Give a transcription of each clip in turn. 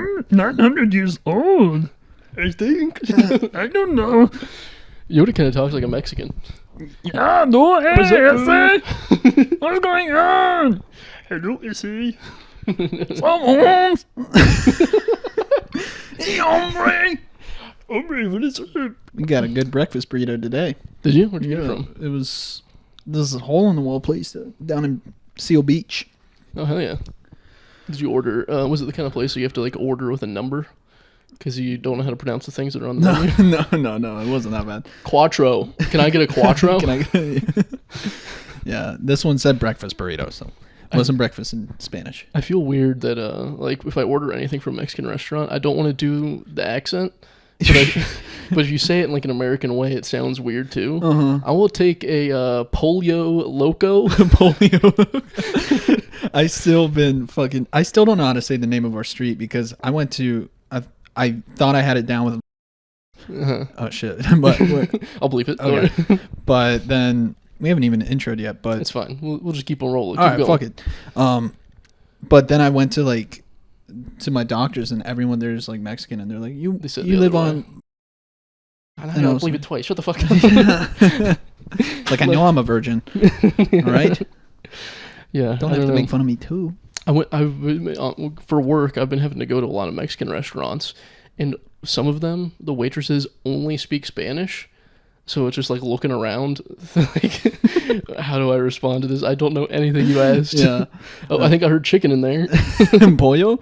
I'm 900 years old. I think. I don't know. Yoda kind of talks like a Mexican. Yeah, no, hey, What's up, Essay? What's going on? Hello, Essay. Some Holmes. Hey, hombre. Hombre, what is it? We got a good breakfast burrito today. Did you? Where'd you get it from? It was this hole in the wall place down in Seal Beach. Oh, hell yeah. Did you order, was it the kind of place where you have to, like, order with a number? Because you don't know how to pronounce the things that are on the menu? No, it wasn't that bad. Quattro. Can I get a quattro? Yeah, this one said breakfast burrito, so it wasn't breakfast in Spanish. I feel weird that, like, if I order anything from a Mexican restaurant, I don't want to do the accent. But if you say it in, like, an American way, it sounds weird, too. Uh-huh. I will take a polio loco. Polio. I still don't know how to say the name of our street because I went to, I thought I had it down with, Uh-huh. oh shit, but I'll bleep it. okay. But then we haven't even introed yet, but It's fine. We'll just keep on rolling. all Keep right, going. fuck it. But then I went to my doctors and everyone there's like Mexican and they're like, you They said you the live other on, I and I know, was bleep like- it twice. Shut the fuck up. like I know I'm a virgin, all right? Yeah. Don't I have to know. make fun of me too. For work, I've been having to go to a lot of Mexican restaurants, and some of them, the waitresses only speak Spanish. So it's just like looking around, like, how do I respond to this? I don't know anything you asked. Yeah. Oh, I think I heard chicken in there. Pollo?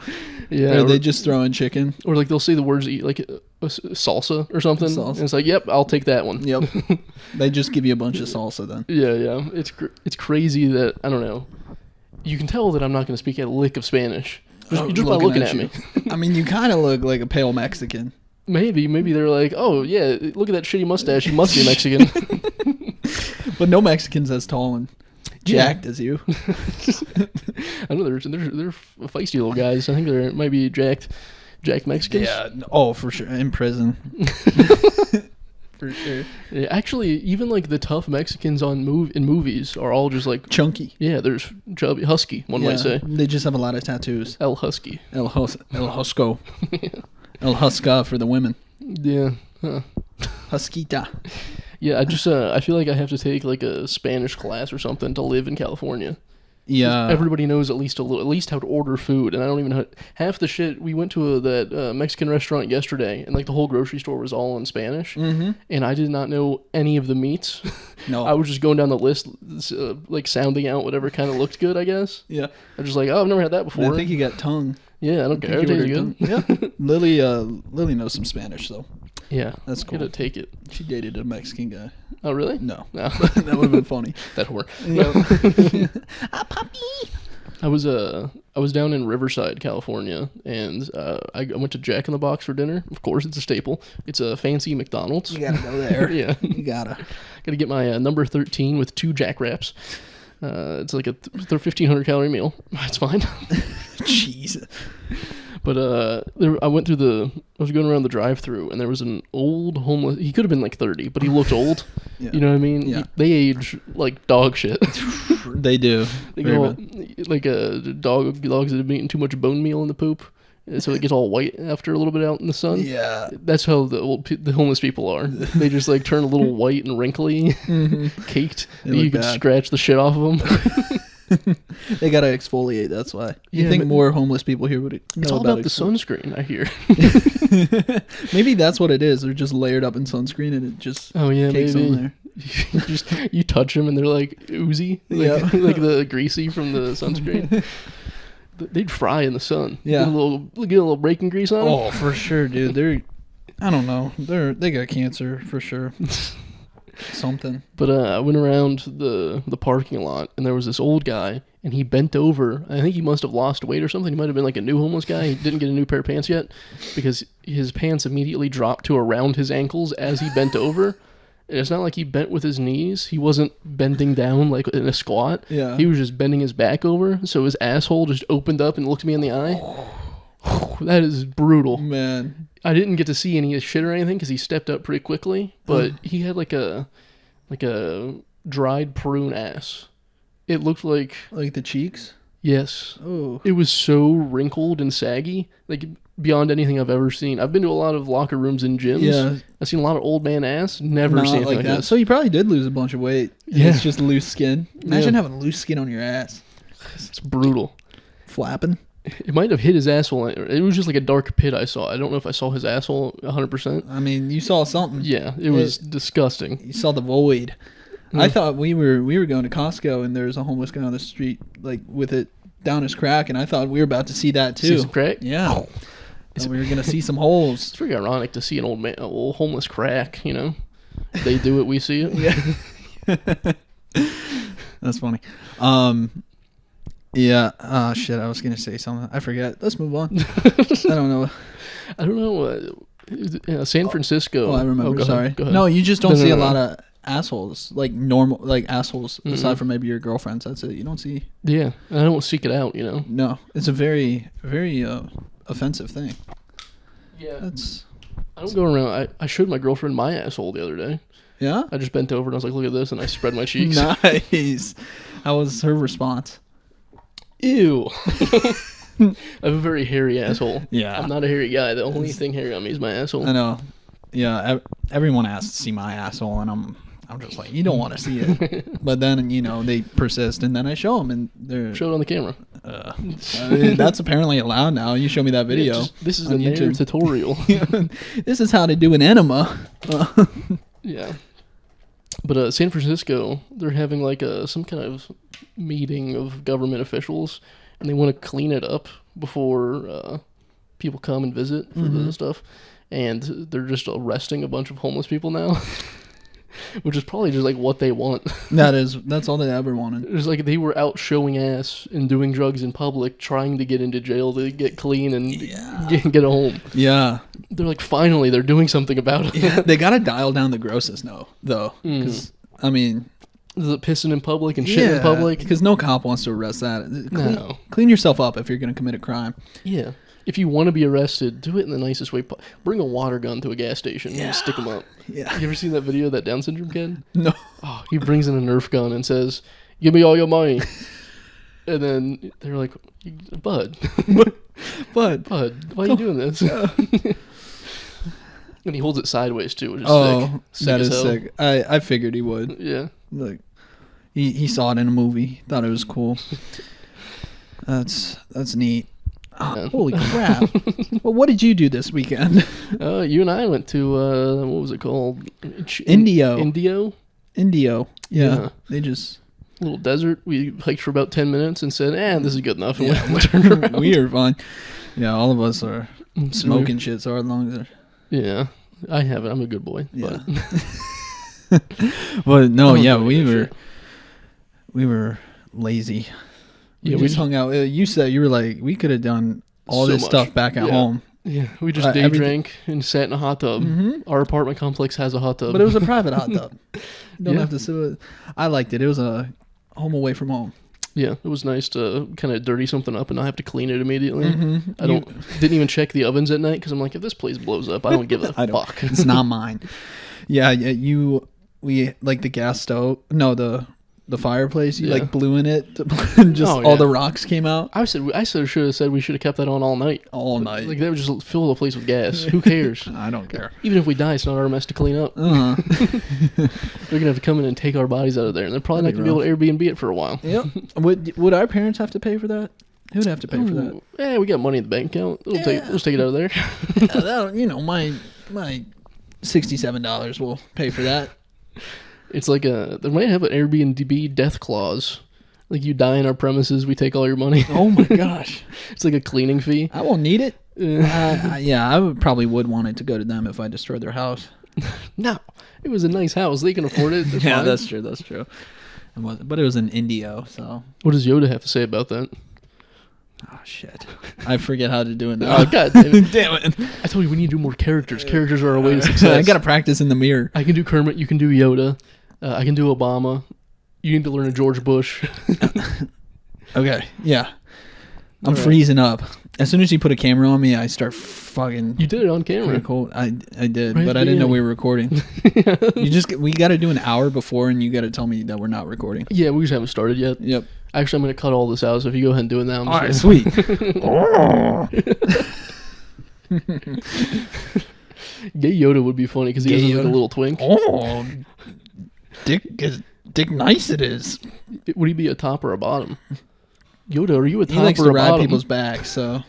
Yeah. Or they just throw in chicken? Or like they'll say the words like salsa or something. Salsa. And it's like, yep, I'll take that one. Yep. They just give you a bunch of salsa then. Yeah. It's crazy that, I don't know. You can tell that I'm not going to speak a lick of Spanish. Just by looking at me. I mean, you kind of look like a pale Mexican. Maybe they're like, oh yeah, look at that shitty mustache. You must be Mexican. But no Mexican's as tall and jacked as you. I know they're feisty little guys. I think they might be jacked Mexicans. Yeah. Oh, for sure. In prison. For sure. Yeah, actually, even like the tough Mexicans in movies are all just like Chunky. yeah. There's chubby, husky. One might say They just have a lot of tattoos. El Husky. El Husco. El Huska for the women. Yeah. Huh. Huskita. Yeah, I feel like I have to take like a Spanish class or something to live in California. Yeah. Everybody knows at least how to order food, and I don't even know half the shit. We went to that Mexican restaurant yesterday, and like the whole grocery store was all in Spanish, and I did not know any of the meats. No. I was just going down the list, like sounding out whatever kind of looked good, I guess. Yeah. I was just like, oh, I've never had that before. I think you got tongue. Yeah, I don't care. It tastes good. Yeah. Lily knows some Spanish, though. Yeah, That's cool. Gotta take it. She dated a Mexican guy. Oh, really? No. No. That would have been funny. That whore. Yeah. puppy. I was down in Riverside, California, and I went to Jack in the Box for dinner. Of course, it's a staple. It's a fancy McDonald's. You gotta go there. Yeah. You gotta. Gotta get my number 13 with 2 Jack Wraps. It's like a 1,500 calorie meal. It's fine. Jeez. But I was going around the drive-thru, and there was an old homeless. He could have been like 30, but he looked old. Yeah. You know what I mean? Yeah. They age like dog shit. They do. They Very go all, bad. like dogs that have eaten too much bone meal in the poop, so it gets all white after a little bit out in the sun. Yeah. That's how the homeless people are. They just like turn a little white and wrinkly, caked. They You look can bad. scratch the shit off of them. They gotta exfoliate. That's why. You Yeah, think but- more homeless people here would know It's all about the exfoliate. sunscreen, I hear. Maybe that's what it is. They're just layered up in sunscreen and it just Oh yeah, cakes maybe. on there. You touch them and they're like oozy, like, Yeah. like the greasy from the sunscreen. They'd fry in the sun. Yeah. Get a little bacon grease on 'em. Oh, for sure, dude. I don't know. They got cancer for sure. Something. But I went around the parking lot, and there was this old guy, and he bent over. I think he must have lost weight or something. He might have been like a new homeless guy. He didn't get a new pair of pants yet, because his pants immediately dropped to around his ankles as he bent over. And it's not like he bent with his knees. He wasn't bending down like in a squat. Yeah. He was just bending his back over, so his asshole just opened up and looked me in the eye. That is brutal. Man. I didn't get to see any shit or anything because he stepped up pretty quickly, but he had like a dried prune ass. It looked like Like the cheeks? yes. Oh. It was so wrinkled and saggy. Like beyond anything I've ever seen. I've been to a lot of locker rooms in gyms. Yeah. I've seen a lot of old man ass. Never Not seen anything like that. this. So you probably did lose a bunch of weight. And Yeah. It's just loose skin. Imagine Yeah. having loose skin on your ass. It's brutal. Flapping. It might have hit his asshole. It was just like a dark pit I saw. I don't know if I saw his asshole 100%. I mean, you saw something. Yeah, it was disgusting. You saw the void. Yeah. I thought we were going to Costco and there's a homeless guy on the street like with it down his crack, and I thought we were about to see that too. See some crack? Yeah. And we were gonna see some holes. It's pretty ironic to see an old homeless crack, you know? They do it, we see it. Yeah. That's funny. Yeah. Shit. I was gonna say something. I forget. Let's move on. I don't know. I don't know. San Francisco. Oh, I remember. go ahead, Sorry. go ahead. No, you just don't No, see no, a no. lot of assholes, like normal, like assholes. Mm-mm. Aside from maybe your girlfriends, that's it. You don't see. Yeah, I don't seek it out, you know? No, it's a very, very offensive thing. Yeah. That's. I don't go around. I showed my girlfriend my asshole the other day. Yeah. I just bent over and I was like, look at this, and I spread my cheeks. Nice. How was her response? Ew. I have a very hairy asshole. Yeah. I'm not a hairy guy. The only thing hairy on me is my asshole. I know. Yeah. Everyone asks to see my asshole, and I'm just like, you don't want to see it. But then they persist, and then I show them, and they're. Show it on the camera. I mean, that's apparently allowed now. You show me that video. This is on a nair YouTube. tutorial. This is how to do an enema. Yeah. But San Francisco, they're having like some kind of meeting of government officials, and they want to clean it up before people come and visit for the stuff. And they're just arresting a bunch of homeless people now, which is probably just like what they want. That's all they ever wanted. It's like they were out showing ass and doing drugs in public, trying to get into jail to get clean and get home. Yeah. They're like, finally, they're doing something about it. Yeah, they gotta dial down the grossness though. Because I mean, The pissing in public and shitting in public. Because no cop wants to arrest that. No. Clean yourself up if you're gonna commit a crime. Yeah. If you want to be arrested, do it in the nicest way. Bring a water gun to a gas station and stick them up. Yeah. You ever seen that video of that Down syndrome kid? No. Oh, he brings in a Nerf gun and says, "Give me all your money." And then they're like, "Bud, But Bud, why are you doing this?" And he holds it sideways too, which is sick. that as is hell. sick. I figured he would. Yeah. Like, he saw it in a movie. Thought it was cool. That's neat. Yeah. Holy crap! Well, what did you do this weekend? You and I went to what was it called? Indio. Indio. Yeah. They just. Little desert. We hiked for about 10 minutes and said, "This is good enough." And Yeah, we turned around. we are fine. Yeah, all of us are smoking shit, so our lungs are. Yeah, I haven't. I'm a good boy. Yeah. But But no, I'm yeah, not we were lazy. We Yeah, we just just- hung out. You said you were like, we could have done all So this much. stuff back at Yeah. home, yeah, we just day everything- drank and sat in a hot tub. Mhm. Our apartment complex has a hot tub. but it was a private hot tub. You don't Yeah. have to sit with. I liked it. It was a home away from home. Yeah, it was nice to kind of dirty something up and not have to clean it immediately. Mhm. I didn't even check the ovens at night because I'm like, if this place blows up, I don't give a I don't. fuck. It's not mine. Yeah. We like the gas stove. No, the fireplace. You Yeah. like blew in it, and just Oh, all yeah. the rocks came out I should have said we should have kept that on all night. all night. Like that would just fill the place with gas. Who cares? I don't care. Even if we die, it's not our mess to clean up. Uh-huh. They're gonna have to come in and take our bodies out of there, and they're probably not That'd gonna be be able to Airbnb it for a while. Yep. Would our parents have to pay for that? Who'd have to pay for that? Ooh, yeah, we got money in the bank account. We'll take it out of there. My $67 will pay for that. It's like they might have an Airbnb death clause. Like you die in our premises, we take all your money. Oh my gosh. It's like a cleaning fee. I won't need it. Uh, Yeah, I probably would want it to go to them if I destroyed their house. no, it was a nice house. They can afford it. They're Yeah, fine. that's true. That's true. But it was in Indio, so. What does Yoda have to say about that? Oh, shit. I forget how to do it now. Oh, God damn it. Damn it. I told you we need to do more characters. Characters are our way to success. I got to practice in the mirror. I can do Kermit. You can do Yoda. I can do Obama. You need to learn a George Bush. Okay, yeah. I'm All right. freezing up. As soon as you put a camera on me, I start fucking... You did it on camera. Pretty cool. I did, Right but at I the didn't know beginning. we were recording. We got to do an hour before, and you got to tell me that we're not recording. Yeah, we just haven't started yet. Yep. Actually, I'm going to cut all this out, so if you go ahead and do it now, I'm All right, just sweet. Gay Yoda would be funny because he Gay has like a Yoda. little twink. Oh, Dick nice it is. Would he be a top or a bottom? Yoda, are you a He top likes or to a ride bottom? people's backs, so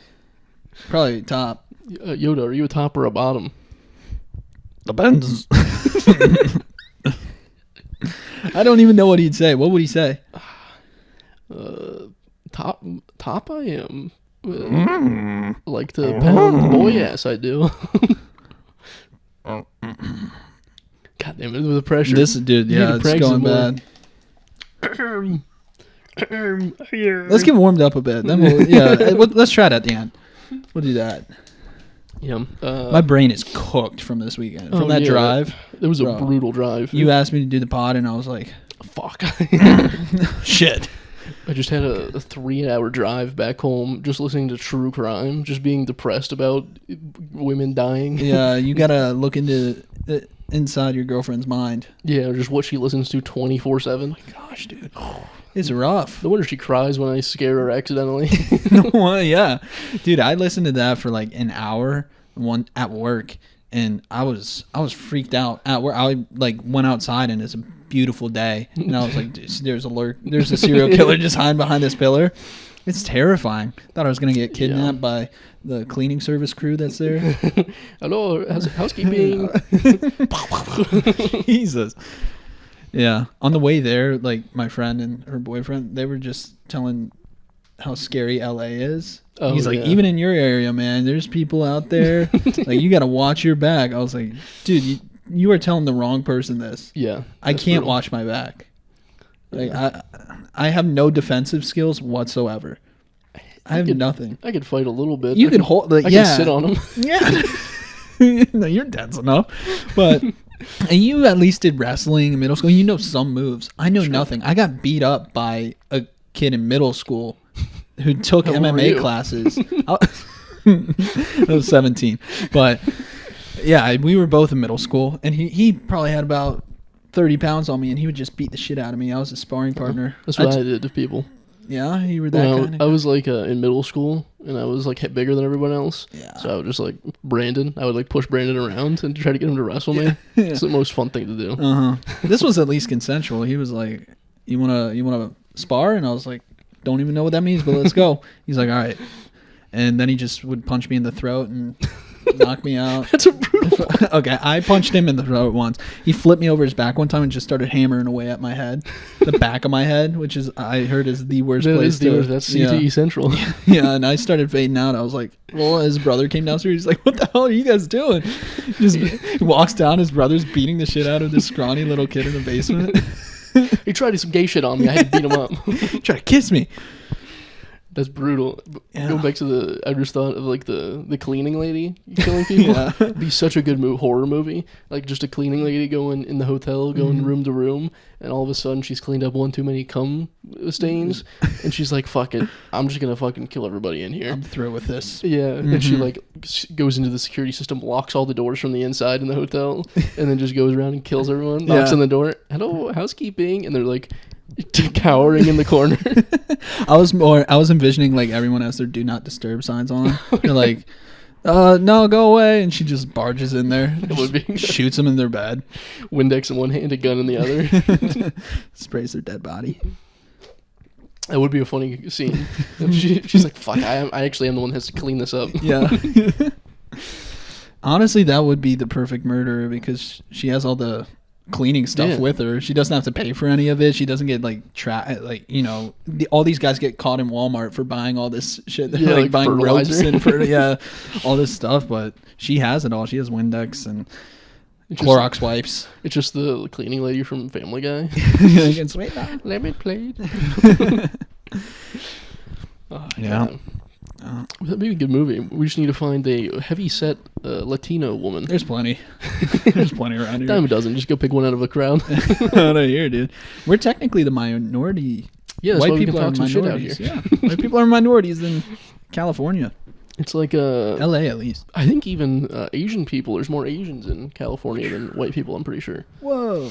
probably top. Yoda, are you a top or a bottom? Depends. I don't even know what he'd say. What would he say? Top I am. Like to pound boy ass I do. God damn it, with the pressure. This dude, You need yeah, to it's practice going more. bad. Let's get warmed up a bit. Then let's try it at the end. We'll do that. Yeah. My brain is cooked from this weekend. From that drive. It was a Bro. brutal drive. You asked me to do the pod, and I was like, Fuck. shit. I just had a 3-hour drive back home just listening to true crime, just being depressed about women dying. Yeah, you gotta look into inside your girlfriend's mind. Yeah, just what she listens to 24/7. Gosh, dude. It's rough. No wonder she cries when I scare her accidentally. Well, yeah. Dude, I listened to that for like an hour at work, and I was freaked out at work. I like went outside, and it's a beautiful day, and I was like, there's a serial killer just hiding behind this pillar. It's terrifying. Thought I was gonna get kidnapped by the cleaning service crew that's there. Hello, housekeeping. Jesus. Yeah. On the way there, like my friend and her boyfriend, they were just telling how scary LA is. Oh, He's like, yeah. even in your area, man, there's people out there. Like, you got to watch your back. I was like, dude, you are telling the wrong person this. Yeah. I that's can't brutal. watch my back. Like, I have no defensive skills whatsoever. I have nothing. I could fight a little bit. You can hold, like, I yeah. can sit on them. Yeah. No, you're dense enough. But and you at least did wrestling in middle school. You know some moves. I know nothing. I got beat up by a kid in middle school who took How old were MMA you? classes. I was 17. But yeah, we were both in middle school, and he probably had about 30 pounds on me, and he would just beat the shit out of me. I was a sparring partner. That's what I did to people. Yeah, you were that When kind I of. was like in middle school, and I was like bigger than everyone else. Yeah. So I would just like Brandon. I would like push Brandon around and try to get him to wrestle me. Yeah. It's the most fun thing to do. This was at least consensual. He was like, "You wanna spar?" And I was like, "Don't even know what that means, but let's go." He's like, "All right," and then he just would punch me in the throat and knock me out. That's a brutal. Okay, I punched him in the throat once. He flipped me over his back one time and just started hammering away at my head, the back of my head, which is I heard is the worst That place is the to. worst. That's CTE Central. Yeah, and I started fading out. I was like, well, his brother came downstairs. He's like, what the hell are you guys doing? He walks down. His brother's beating the shit out of this scrawny little kid in the basement. He tried to do some gay shit on me. I had to beat him up. Try to kiss me. That's brutal. Yeah. Going back to I just thought of like the cleaning lady killing people. Yeah. It'd be such a good horror movie. Like just a cleaning lady going in the hotel, going room to room, and all of a sudden she's cleaned up one too many cum stains, and she's like, "Fuck it, I'm just gonna fucking kill everybody in here." I'm through with this. Yeah, and she like goes into the security system, locks all the doors from the inside in the hotel, and then just goes around and kills everyone. Knocks Yeah. on the door. Hello, housekeeping, and they're like cowering in the corner. I was envisioning like everyone has their do not disturb signs on. They're like, no, go away, and she just barges in there, would be- shoots them in their bed, Windex in one hand, a gun in the other. sprays their dead body. That would be a funny scene. She's like, "Fuck, I actually am the one that has to clean this up." Yeah. Honestly, that would be the perfect murder because she has all the cleaning stuff Yeah. with her. She doesn't have to pay for any of it. She doesn't get like all these guys get caught in Walmart for buying all this shit. They're Yeah, like like buying ropes fertilizer. and all this stuff. But she has it all. She has Windex and It's just- Clorox wipes. It's just the cleaning lady from Family Guy. You can sweep that. Lemon plate. Oh, Yeah. God. That'd be a good movie. We just need to find a heavy-set Latino woman. There's plenty. There's plenty around here. Dime a dozen. Just go pick one out of a crowd. Out of here, dude. We're technically the minority. Yeah, that's White why we can people are talk some shit out minorities. here. Yeah, white people are minorities in California, It's like LA at least. I think even Asian people. There's more Asians in California than white people. I'm pretty sure. Whoa.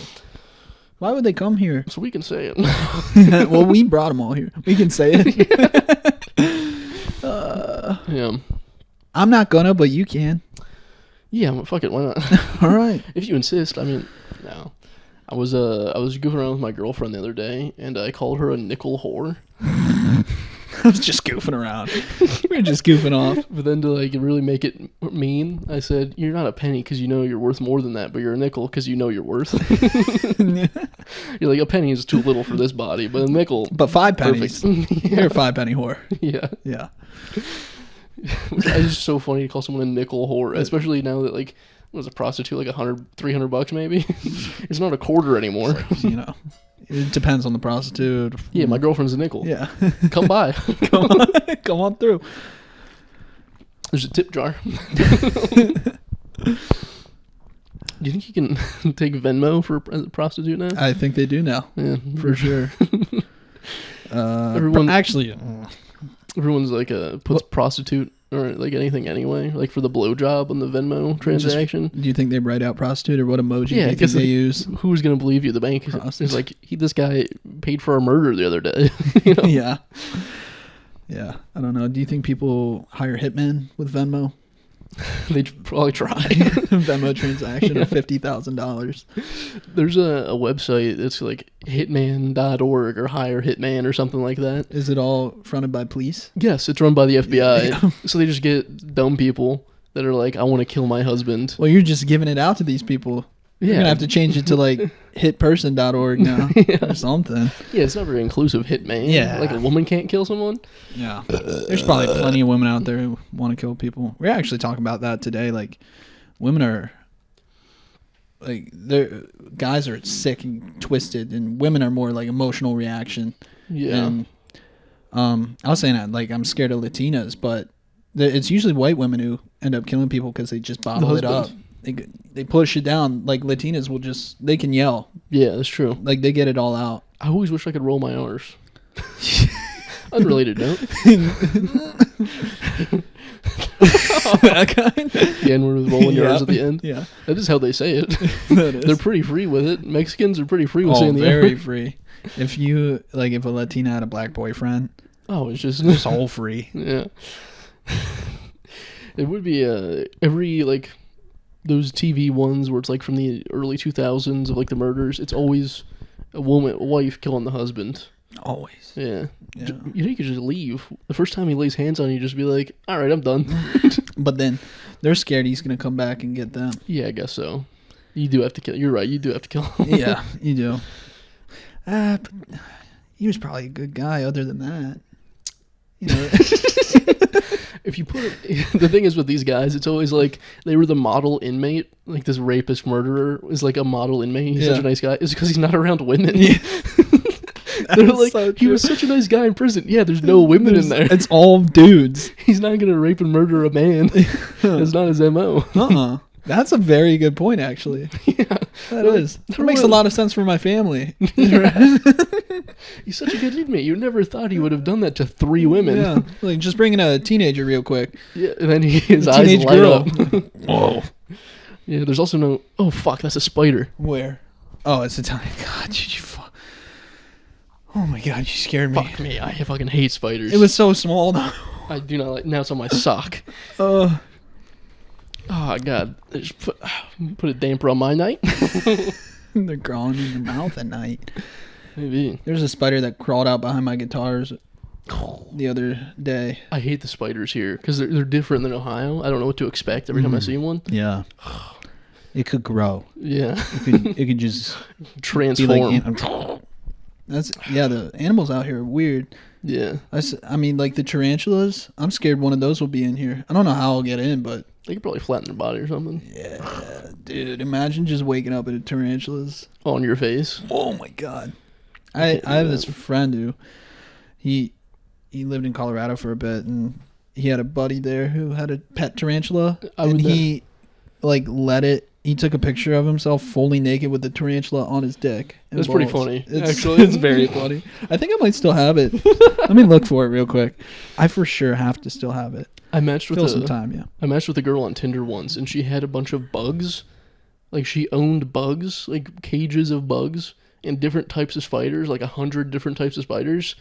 Why would they come here? So we can say it. Well, we brought them all here. We can say it. Yeah. I'm not gonna, but you can. Yeah, fuck it, why not? All right. If you insist. I mean, no. I was goofing around with my girlfriend the other day, and I called her a nickel whore. I was just goofing around. We were just goofing off. But then to like really make it mean, I said, "You're not a penny because you know you're worth more than that, but you're a nickel because you know you're worth." You're like, a penny is too little for this body, but a nickel. But 5 pennies. Perfect. You're a 5 penny whore. Yeah. Yeah. It's just so funny to call someone a nickel whore, especially now that like was a prostitute like $100-$300 maybe. It's not a quarter anymore. You know, it depends on the prostitute. Yeah, my girlfriend's a nickel. Yeah. Come by. Come on through. There's a tip jar. Do you think you can take Venmo for a prostitute now? I think they do now. Yeah, For sure. Everyone- Actually, Everyone's like puts prostitute or like anything anyway, like for the blowjob on the Venmo transaction. do you think they write out prostitute or what emoji do Yeah, you think because they use? who's gonna believe you? The bank Prostitute. is like, this guy paid for a murder the other day. You know? Yeah. Yeah. I don't know. Do you think people hire hitmen with Venmo? They probably try. Venmo transaction of $50,000. There's a website that's like hitman.org or hire hitman or something like that. Is it all fronted by police? Yes, it's run by the FBI. Yeah. So they just get dumb people that are like, I want to kill my husband. Well, you're just giving it out to these people. You're going to have to change it to like hitperson.org now or something. Yeah, it's not very inclusive, hitman. Yeah. Like a woman can't kill someone. Yeah. There's probably plenty of women out there who want to kill people. We're actually talking about that today. Like, women are, like, guys are sick and twisted, and women are more like emotional reaction. Yeah. And, I was saying that, like, I'm scared of Latinas, but it's usually white women who end up killing people because they just bottle it up. They push it down. Like, Latinas will just, they can yell. Yeah, that's true. Like, they get it all out. I always wish I could roll my R's. Unrelated note. That kind? The N-word with rolling your Yeah. R's at the end. Yeah. That is how they say it. That is. They're pretty free with it. Mexicans are pretty free with Oh, saying the very N-word. free. If you, like, if a Latina had a black boyfriend, Oh, it's just it's all free. Yeah. It would be every like those TV ones where it's like from the early 2000s of like the murders. It's always a wife killing the husband. Always. Yeah. Yeah. You know, you could just leave. The first time he lays hands on you, just be like, all right, I'm done. But then they're scared he's going to come back and get them. Yeah, I guess so. You do have to kill. You're right. You do have to kill him. Yeah, you do. But he was probably a good guy other than that. You know. If you put it, the thing is with these guys, it's always like they were the model inmate. Like this rapist murderer is like a model inmate. He's such a nice guy. It's because he's not around women. Yeah. They're like, so he was such a nice guy in prison. Yeah, there's no women in there. It's all dudes. He's not gonna rape and murder a man. That's not his MO. That's a very good point, actually. Yeah, That is. That makes a lot of sense for my family. He's such a good inmate. You never thought he would have done that to 3 women. Yeah, like just bring in a teenager real quick. Yeah, and then his eyes Teenage light girl. up. Whoa. Yeah, there's also no. Oh fuck, that's a spider. Where? Oh, it's a tiny. God, did you oh my god, you scared me. Fuck me, I fucking hate spiders. It was so small though. I do not like. Now it's on my sock. Uh, Oh god, I just put a damper on my night. they're crawling in your mouth at night. Maybe. There's a spider that crawled out behind my guitars the other day. I hate the spiders here because they're different than Ohio. I don't know what to expect every time I see one. Yeah. It could grow. Yeah, It could just transform. be like the animals out here are weird. Yeah, I mean, like the tarantulas. I'm scared one of those will be in here. I don't know how I'll get in, but they could probably flatten their body or something. yeah, dude, imagine just waking up in a tarantulas. On your face. Oh my god. I have this friend who he lived in Colorado for a bit, and he had a buddy there who had a pet tarantula, and he like he took a picture of himself fully naked with the tarantula on his dick. That's pretty funny. Actually, it's very funny. I think I might still have it. Let me look for it real quick. I for sure have to still have it. I matched with Some time, yeah. I matched with a girl on Tinder once, and she had a bunch of bugs. Like she owned bugs, like cages of bugs, and different types of spiders, like 100 different types of spiders.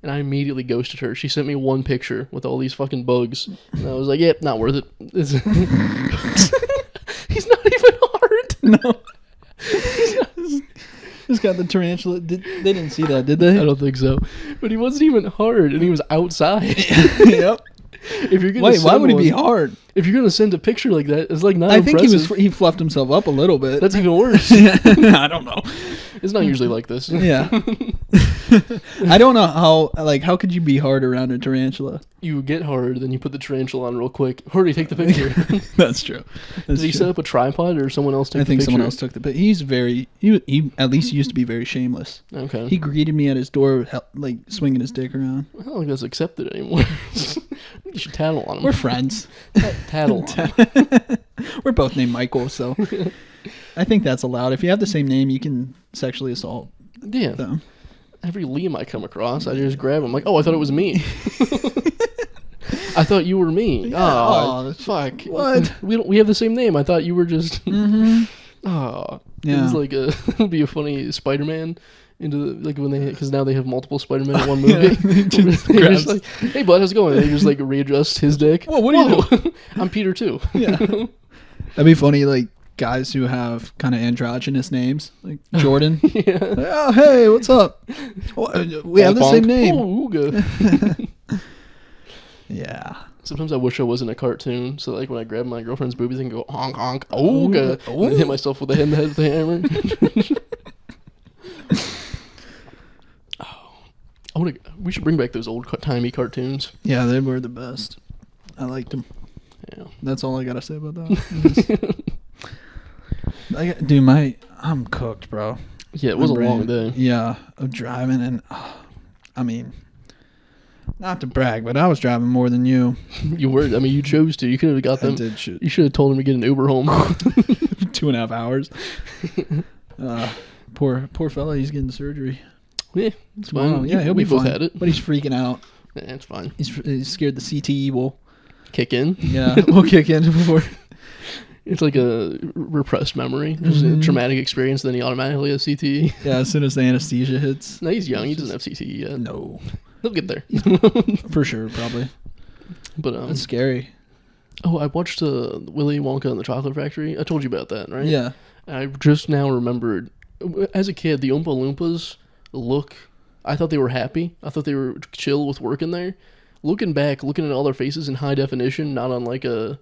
and I immediately ghosted her. She sent me one picture with all these fucking bugs, and I was like, "Yep, not worth it." He's not even hard. No. Just got the tarantula. They didn't see that, did they? I don't think so. But he wasn't even hard, and he was outside. Yep. If you're gonna Wait, why would he be one- hard? If you're gonna send a picture like that, it's like not I think impressive. he fluffed himself up a little bit. That's even worse. I don't know. It's not usually like this. Yeah. I don't know how could you be hard around a tarantula? You get hard, then you put the tarantula on real quick. Hurry, take the picture. That's true. Did he set up a tripod or someone else took I the think picture? someone else took the picture. He at least used to be very shameless. Okay. He greeted me at his door, like swinging his dick around. I don't think that's accepted anymore. You should tattle on him. We're friends. Tattle on him. We're both named Michael, so I think that's allowed. If you have the same name, you can sexually assault Yeah. them. Every Liam I come across, I just grab him like, oh, I thought it was me. I thought you were me. Yeah. Oh, Oh, fuck. what? We have the same name. I thought you were just. Mm-hmm. Oh, Yeah. It's like it would be a funny Spider-Man into like when because now they have multiple Spider-Man in one movie. They're just like, hey bud, how's it going? They just like readjust his dick. Whoa, what are you doing? I'm Peter too. Yeah. That'd be funny, like guys who have kind of androgynous names, like Jordan. Yeah. Oh, hey, what's up? We have the Bonk. same name. Oh, ooga. Yeah. Sometimes I wish I wasn't a cartoon, so like when I grab my girlfriend's boobies and go honk honk, ooga, and then hit myself with the head with the hammer. We should bring back those old timey cartoons. Yeah, they were the best. I liked them. Yeah. That's all I gotta say about that. I'm cooked, bro. Yeah, it was My a long brain- day. Yeah, of driving, and I mean, not to brag, but I was driving more than you. You were. I mean, you chose to. You could have got I them. did shit. You should have told him to get an Uber home. 2.5 hours. Poor fella, he's getting surgery. Yeah, it's Tomorrow. fine. Yeah, he'll we be both fine. had it. But he's freaking out. Yeah, it's fine. He's scared the CTE will. Kick in. Yeah, we'll kick in before. It's like a repressed memory. Just a traumatic experience, then he automatically has CTE. Yeah, as soon as the anesthesia hits. No, he's young. He doesn't have CTE yet. No, He'll get there. for sure, probably. But That's scary. oh, I watched Willy Wonka and the Chocolate Factory. I told you about that, right? Yeah. I just now remembered. As a kid, the Oompa Loompas I thought they were happy. I thought they were chill with working there. Looking back, looking at all their faces in high definition, not on like one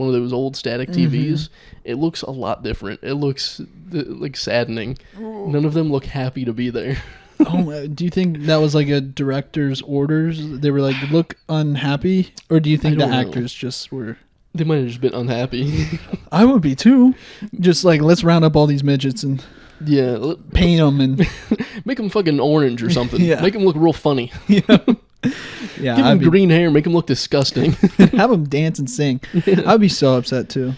of those old static TVs, it looks a lot different. It looks like saddening. None of them look happy to be there. Oh, do you think that was like a director's orders? They were like, look unhappy? Or do you think I the don't know. actors just were... They might have just been unhappy. I would be too. Just like, let's round up all these midgets and Yeah, paint them and... make them fucking orange or something. Yeah. Make them look real funny. Yeah, Give them green hair, make them look disgusting. have them dance and sing. I'd be so upset too.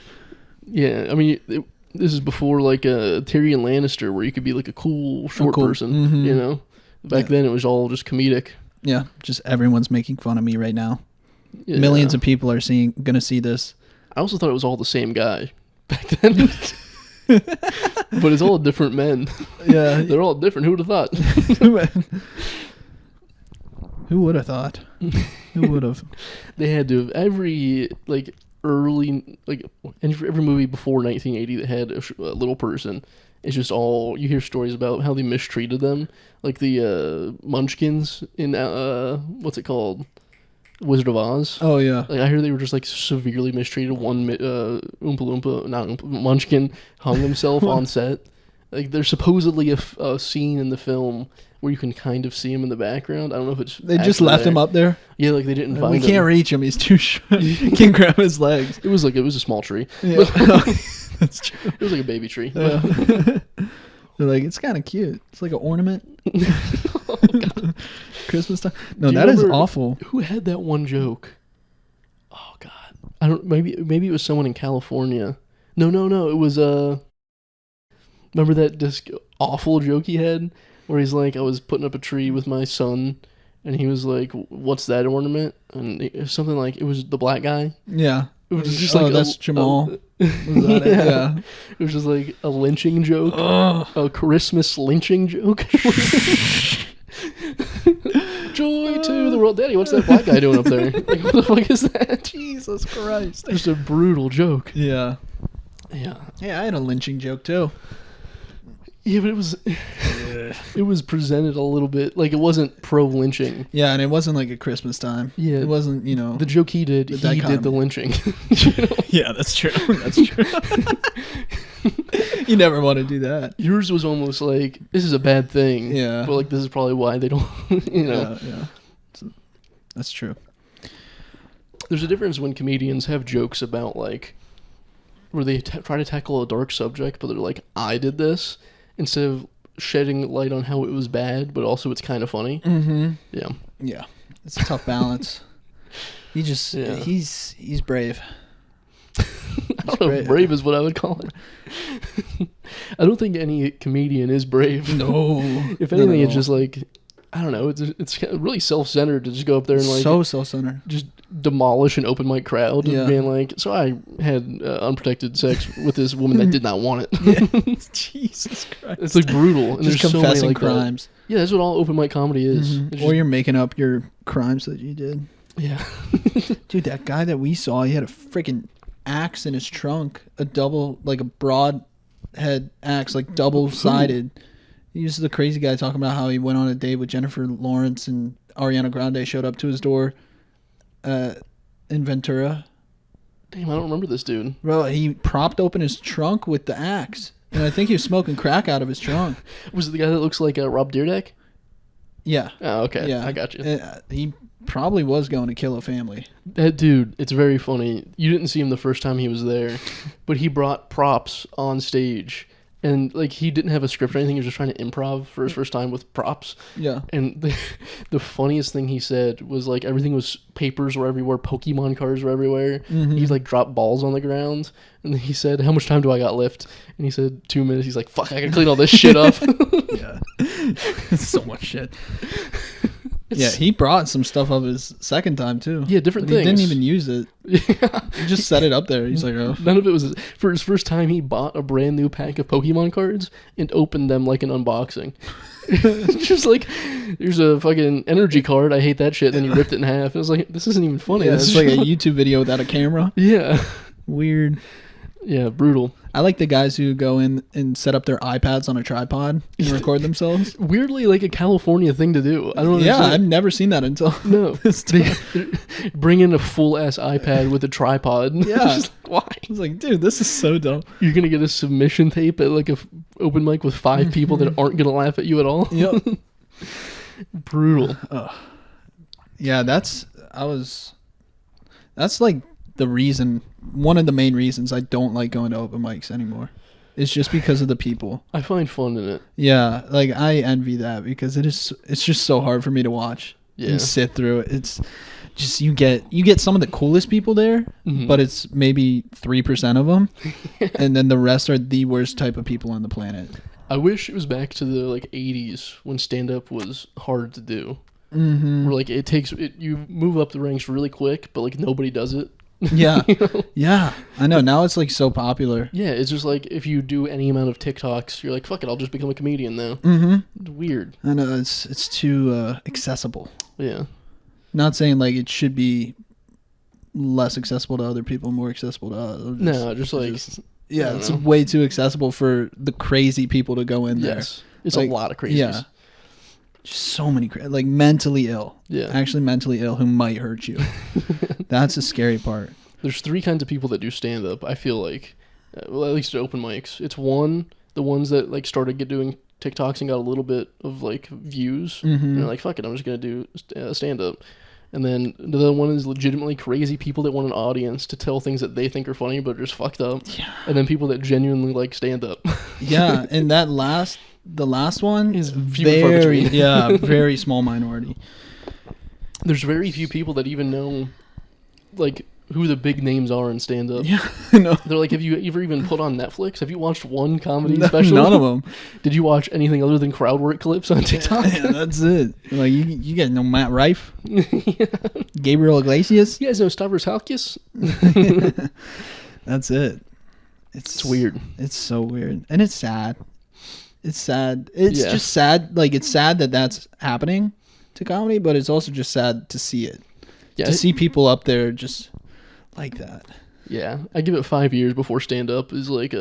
Yeah, I mean, this is before like Tyrion Lannister, where you could be like a cool short person. Mhm. You know, back then it was all just comedic. Yeah, just everyone's making fun of me right now. Yeah. Millions of people are gonna see this. I also thought it was all the same guy back then, but it's all different men. Yeah. They're all different. Who would have thought? Who would have thought? Who would have? They had to have every early every movie before 1980 that had a little person. It's just all you hear stories about how they mistreated them, like the Munchkins in what's it called, Wizard of Oz. Oh yeah. Like I heard they were just like severely mistreated. One Munchkin hung himself on set. Like there's supposedly a scene in the film where you can kind of see him in the background. I don't know if it's They just actually left there. him up there. Yeah, like they didn't find We him. can't reach him. He's too short. Can't grab his legs. It was a small tree. Yeah. That's true. It was like a baby tree. Yeah. They're like, it's kind of cute. It's like an ornament. Christmas time. No, Do you that is remember- awful. Who had that one joke? Oh God, I don't. Maybe it was someone in California. No. It was remember that just awful joke he had where he's like, I was putting up a tree with my son, and he was like, "What's that ornament?" And it was something like it was the black guy. Yeah. It was just Oh, like that's Jamal. Was that it? Yeah. Yeah. It was just like a lynching joke, Ugh. a Christmas lynching joke. Joy to the world. Daddy, what's that black guy doing up there? Like, what the fuck is that? Jesus Christ. Just a brutal joke. Yeah. Yeah. Yeah, I had a lynching joke too. Yeah, but it was presented a little bit like it wasn't pro lynching. Yeah, and it wasn't like at Christmas time. Yeah. It wasn't, The joke he did the lynching. Yeah, that's true. That's true. You never want to do that. Yours was almost like, this is a bad thing. Yeah. But like, this is probably why they don't, Yeah. That's true. There's a difference when comedians have jokes about like, where they try to tackle a dark subject, but they're like, I did this, instead of shedding light on how it was bad, but also it's kind of funny. Mm-hmm. Yeah. Yeah. It's a tough balance. He just, he's brave. I don't know if brave is what I would call it. I don't think any comedian is brave. No. If anything, it's just like, I don't know, it's really self-centered to just go up there and like... So self-centered. Just demolish an open mic crowd and being like, so I had unprotected sex with this woman that did not want it. Yeah. Jesus Christ. It's like brutal. And just there's confessing so many like crimes. That. Yeah, that's what all open mic comedy is. Mm-hmm. Or you're making up your crimes that you did. Yeah. Dude, that guy that we saw, he had a freaking axe in his trunk. A double, like a broad head axe, like double-sided. He was the crazy guy talking about how he went on a date with Jennifer Lawrence and Ariana Grande showed up to his door in Ventura. Damn, I don't remember this dude. Bro, he propped open his trunk with the axe. And I think he was smoking crack out of his trunk. Was it the guy that looks like Rob Dyrdek? Yeah. Oh, okay. Yeah. I got you. He probably was going to kill a family. That dude, it's very funny. You didn't see him the first time he was there, but he brought props on stage. And, like, he didn't have a script or anything. He was just trying to improv for his first time with props. Yeah. And the funniest thing he said was, like, everything was, papers were everywhere, Pokemon cards were everywhere. Mm-hmm. He, like, dropped balls on the ground. And then he said, how much time do I got left? And he said, 2 minutes. He's like, fuck, I can clean all this shit up. Yeah. So much shit. Yeah, he brought some stuff up his second time, too. Yeah, different but things. He didn't even use it. Yeah. He just set it up there. He's like, oh. None of it was... For his first time, he bought a brand new pack of Pokemon cards and opened them like an unboxing. Just like, there's a fucking energy card. I hate that shit. Then he ripped it in half. I was like, this isn't even funny. Yeah, This it's is like a YouTube video without a camera. Yeah. Weird. Yeah, brutal. I like the guys who go in and set up their iPads on a tripod and record themselves. Weirdly, like a California thing to do. I don't know. Yeah, I've never seen that until No. this time. Bring in a full-ass iPad with a tripod. Yeah. Just like, why? I was like, dude, this is so dumb. You're going to get a submission tape at like a open mic with 5 people that aren't going to laugh at you at all? Yep. Brutal. Yeah, that's like the reason, one of the main reasons I don't like going to open mics anymore. It's just because of the people. I find fun in it. Yeah, like I envy that because it's just so hard for me to watch and sit through it. It's just you get some of the coolest people there, but it's maybe 3% of them, and then the rest are the worst type of people on the planet. I wish it was back to the like 80s when stand-up was hard to do. Mm-hmm. Where like you move up the ranks really quick, but like nobody does it. Yeah. You know? Yeah, I know. Now it's like so popular. Yeah, it's just like if you do any amount of TikToks, you're like, fuck it, I'll just become a comedian now. Mm-hmm. It's weird. I know it's too accessible. Yeah. Not saying like it should be less accessible to other people, more accessible to us. Yeah, it's way too accessible for the crazy people to go in there. Yes, it's like, a lot of crazies. Yeah, just so many like mentally ill. Yeah, actually mentally ill who might hurt you. That's the scary part. There's 3 kinds of people that do stand up. I feel like, well, at least at open mics, it's the ones that like started doing TikToks and got a little bit of like views, and they're like, fuck it, I'm just gonna do stand up. And then the other one is legitimately crazy people that want an audience to tell things that they think are funny but are just fucked up. Yeah. And then people that genuinely like stand up. Yeah, and the last one is very small minority. There's very few people that even know like who the big names are in stand up. Yeah, no. They're like, have you ever even put on Netflix? Have you watched one comedy special? None of them. Did you watch anything other than crowd work clips on TikTok? Yeah, that's it. Like you get no Matt Rife, Gabriel Iglesias. You guys know Stavros Halkias? That's it. It's weird. It's so weird, and it's sad. It's sad. It's just sad. Like it's sad that that's happening to comedy, but it's also just sad to see it. Yeah, To see people up there just like that. yeah. I give it 5 years before stand up is like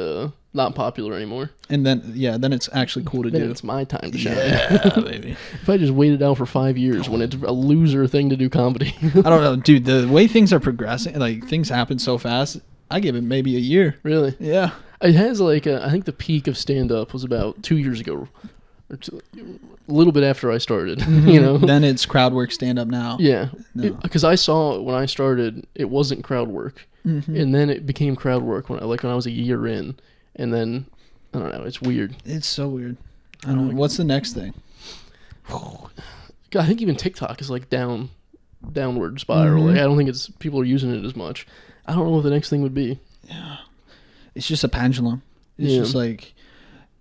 not popular anymore. And then it's actually cool to Then do. it's my time to shine. Yeah, baby. If I just waited out for 5 years when it's a loser thing to do comedy. I don't know, dude. The way things are progressing, like things happen so fast. I give it maybe a year. Really? Yeah. It has like I think the peak of stand up was about 2 years ago, or a little bit after I started. You know. Then it's crowd work stand up now. Yeah, No. because I saw when I started, it wasn't crowd work, and then it became crowd work when I was a year in, and then I don't know. It's weird. It's so weird. I don't know. What's the next thing? I think even TikTok is like downward spiral. Like, I don't think it's people are using it as much. I don't know what the next thing would be. Yeah. It's just a pendulum. It's Yeah. just like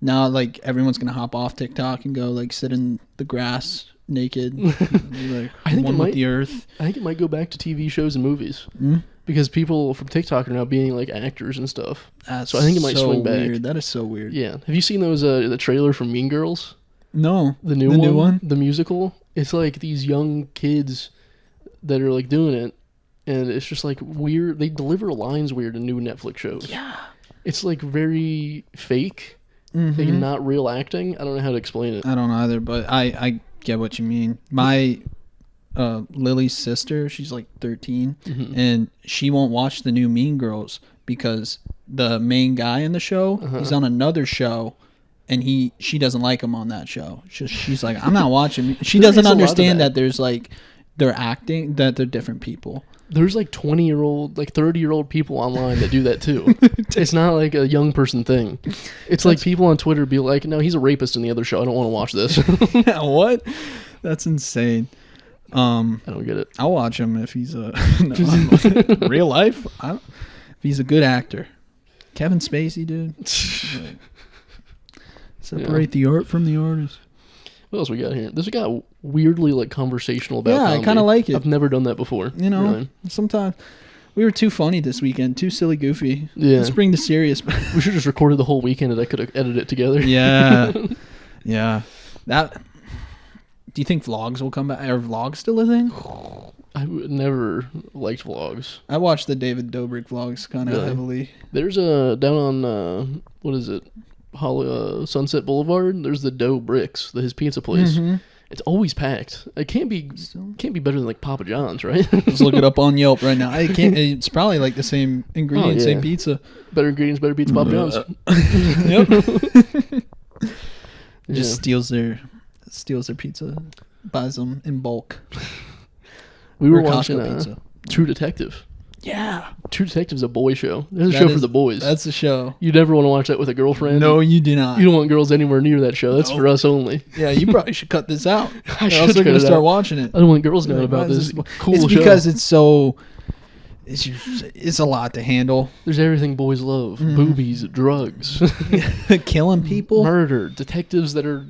now, like everyone's gonna hop off TikTok and go like sit in the grass naked, like I think one it with might- the earth. I think it might go back to TV shows and movies Mm? because people from TikTok are now being like actors and stuff. That's So I think it might so swing back. weird. That is so weird. Yeah. Have you seen those the trailer for Mean Girls? No, The new one? The musical? It's like these young kids that are like doing it, and it's just like weird. They deliver lines weird in new Netflix shows. Yeah. It's like very fake, Mhm. like not real acting. I don't know how to explain it. I don't know either, but I get what you mean. My Lily's sister, she's like 13, and she won't watch the new Mean Girls because the main guy in the show, he's on another show, and she doesn't like him on that show. She's like, I'm not watching. She There doesn't is a lot of understand that. that there's like they're acting, that they're different people. There's like 20-year-old, like 30-year-old people online that do that too. It's not like a young person thing. It's like people on Twitter be like, no, he's a rapist in the other show. I don't want to watch this. What? That's insane. I don't get it. I'll watch him if he's a real life. If he's a good actor. Kevin Spacey, dude. Like, separate the art from the artist. What else we got here? This got weirdly like conversational about Yeah, I comedy. kinda like it. I've never done that before. You know, really. sometimes we were too funny this weekend, too silly goofy. Yeah. Let's bring the serious back. We should just recorded the whole weekend and I could have edited it together. Yeah. Yeah. That. Do you think vlogs will come back? Are vlogs still a thing? I never liked vlogs. I watched the David Dobrik vlogs kind of Really? heavily. There's a down on what is it, Sunset Boulevard. There's the Dough Bricks, his pizza place. Mhm. It's always packed. It can't be better than like Papa John's, right? Just look it up on Yelp right now. I can't. It's probably like the same ingredients, Oh, yeah. same pizza. Better ingredients, better pizza, Papa John's. Yep. Yeah. Just steals their pizza, buys them in bulk. We were Or watching Costco pizza. True Detective. Yeah, True Detective's a boy show. There's a That show for is- the boys. that's the show. You never want to watch that with a girlfriend. No, you do not. You don't want girls anywhere near that show. That's No. for us only. Yeah, you probably should cut this out. I Or should else they're cut gonna it start out. watching it. I don't want girls knowing Like, about why is this this- cool It's show. because it's so. It's a lot to handle. There's everything boys love: Mm-hmm. boobies, drugs, Killing people, murder, detectives that are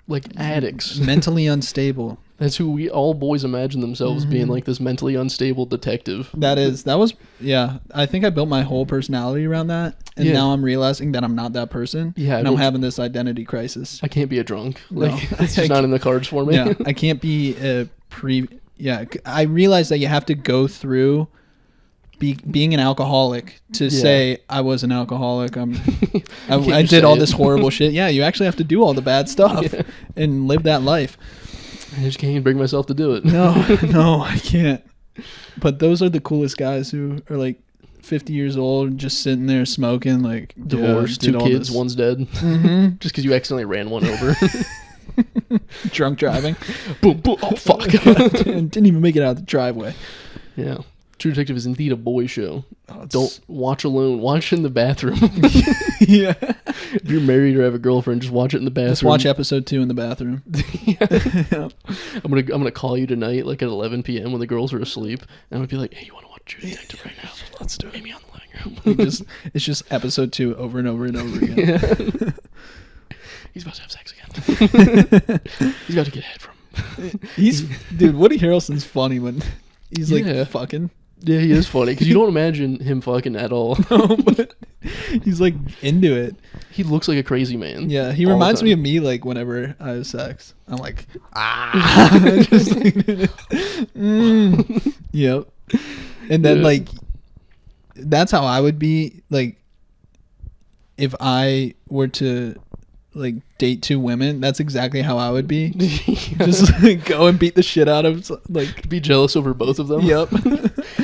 like addicts. mentally unstable. That's who we all boys imagine themselves being, like this mentally unstable detective. That was yeah. I think I built my whole personality around that, and Yeah. now I'm realizing that I'm not that person. Yeah, and I'm don't- having this identity crisis. I can't be a drunk. No. Like it's just not in the cards for me. Yeah, I can't be a pre. Yeah, I realize that you have to go through being an alcoholic to say I was an alcoholic. I can't I just did say all it. this horrible shit. Yeah, you actually have to do all the bad stuff Yeah. and live that life. I just can't bring myself to do it. No, no, I can't. But those are the coolest guys who are like 50 years old and just sitting there smoking, like Divorced, yeah, did two all kids, this. one's dead. Mhm. Just because you accidentally ran one over. Drunk driving. Boom, boom. Oh, fuck. Didn't even make it out the driveway. Yeah. True Detective is indeed a boy show. Oh, Don't watch alone. Watch in the bathroom. Yeah. If you're married or have a girlfriend, just watch it in the bathroom. Just watch episode 2 in the bathroom. I'm gonna call you tonight, like at 11 p.m. when the girls are asleep, and I'm gonna be like, "Hey, you want to watch True Detective right now? Let's do it. Meet me on the living room." It's just episode 2 over and over and over again. Yeah. He's about to have sex again. He's about to get head from. Dude, Woody Harrelson's funny when he's like Yeah. fucking. Yeah, he is funny because you don't imagine him fucking at all. No, but he's like into it. He looks like a crazy man. Yeah, he all the reminds me time. of me, like, whenever I have sex. I'm like, just like, yep. And then, Yeah. like, that's how I would be, like, if I were to, like, date 2 women. That's exactly how I would be. Just, like, go and beat the shit out of, like, Be jealous over both of them. yep.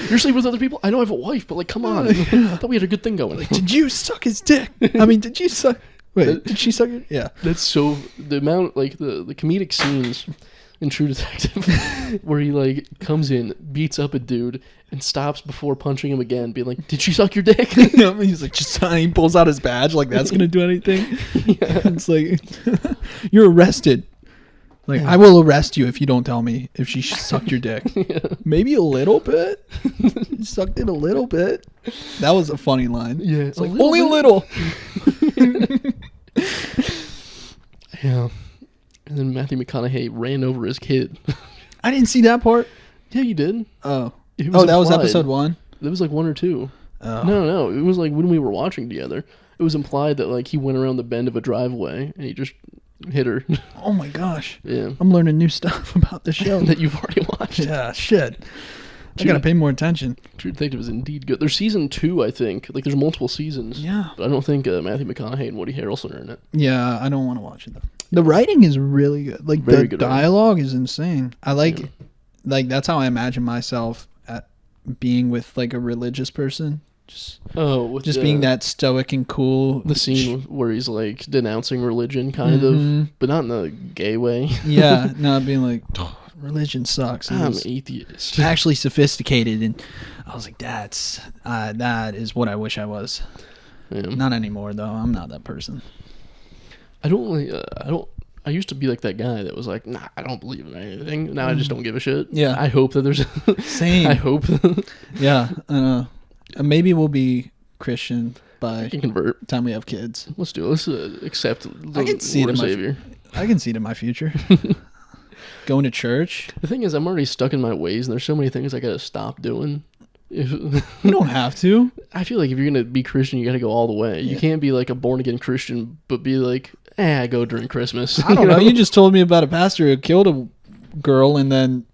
You're sleeping with other people? I know I have a wife, but like, come on. I thought we had a good thing going. Did you suck his dick? I mean, did you suck? Wait, did she suck your? Yeah. That's so the amount like the comedic scenes in True Detective where he like comes in, beats up a dude, and stops before punching him again, being like, "Did she suck your dick?" He's like, just he pulls out his badge, like that's gonna do anything. It's like, you're arrested. Like, I will arrest you if you don't tell me if she sucked your dick. Maybe a little bit. Sucked it a little bit. That was a funny line. Yeah, It's like, only a little. Yeah. And then Matthew McConaughey ran over his kid. I didn't see that part. Yeah, you did. Oh. It Oh, that was implied. episode 1? It was like 1 or 2. Oh. No. It was like when we were watching together. It was implied that like he went around the bend of a driveway and he just hit her. Oh my gosh. Yeah. I'm learning new stuff about the show. That you've already watched. Yeah, shit. I gotta pay more attention. True Detective is indeed good. There's season 2, I think. Like, there's multiple seasons. Yeah. But I don't think Matthew McConaughey and Woody Harrelson are in it. Yeah, I don't want to watch it though. The writing is really good. Like Very the good writing. dialogue is insane. I like that's how I imagine myself at being with like a religious person. Just Oh, with being that stoic and cool. the scene where he's like denouncing religion, kind Mhm. of, but not in a gay way. Yeah, not being like religion sucks. It I'm was atheist. actually sophisticated, and I was like, that is what I wish I was. Yeah. Not anymore though. I'm not that person. I used to be like that guy that was like, nah, I don't believe in anything. Now I just don't give a shit. Yeah. I hope that there's. Same. I hope Yeah, I know. Maybe we'll be Christian by I can convert. the time we have kids. Let's do it. Let's accept the I can see it Lord in and my Savior. I can see it in my future. Going to church. The thing is, I'm already stuck in my ways, and there's so many things I gotta stop doing. You don't have to. I feel like if you're gonna be Christian, you gotta go all the way. You Yeah. can't be like a born again Christian, but be like, I go during Christmas. I don't know. You just told me about a pastor who killed a girl and then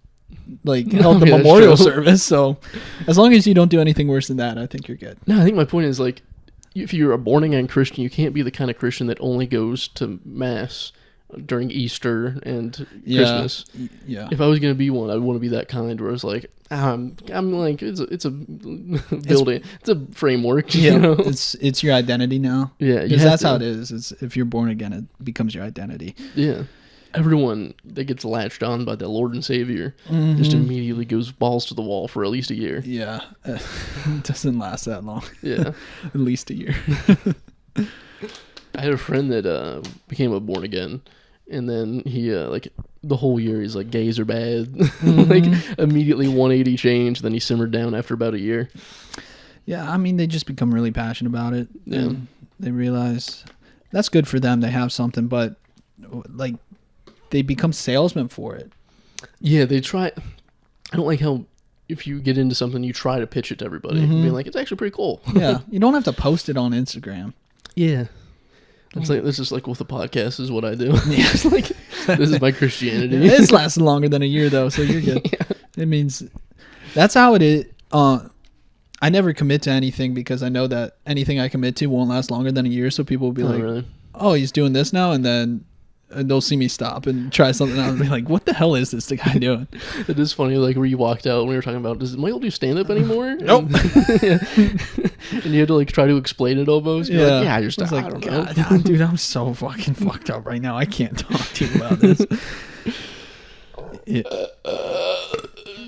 like held the Yeah, that's memorial true. service. So as long as you don't do anything worse than that, I think you're good. No, I think my point is like, if you're a born again Christian, you can't be the kind of Christian that only goes to mass during Easter and Christmas. Yeah. If I was gonna be one, I'd want to be that kind where it's like, I'm like, it's a building, it's a framework. Yeah. You know? It's your identity now. Yeah, you Because have that's to. how it is. It's if you're born again, it becomes your identity. Yeah. Everyone that gets latched on by the Lord and Savior just Mhm. immediately goes balls to the wall for at least a year. Yeah. It doesn't last that long. Yeah. At least a year. I had a friend that became a born again, and then he like the whole year he's like, gays are bad. Like immediately 180 change, then he simmered down after about a year. Yeah, I mean, they just become really passionate about it. Yeah. And they realize that's good for them. They have something, but like they become salesmen for it. Yeah, they try. I don't like how if you get into something, you try to pitch it to everybody, being like, it's actually pretty cool. Yeah, you don't have to post it on Instagram. Yeah. It's like this is like with the podcast is what I do. It's like this is my Christianity. It's lasted longer than a year though, so you're good. It means that's how it is. I never commit to anything because I know that anything I commit to won't last longer than a year. So people will be like, Really? "Oh, he's doing this now," and then they'll see me stop and try something else and be like, "What the hell is this guy doing?" It is funny, like where you walked out when we were talking about, does Michael do stand up anymore? Nope. And you had to like try to explain it almost. You're like, yeah, I just was I like, don't know. God, dude, I'm so fucking fucked up right now. I can't talk to you about this.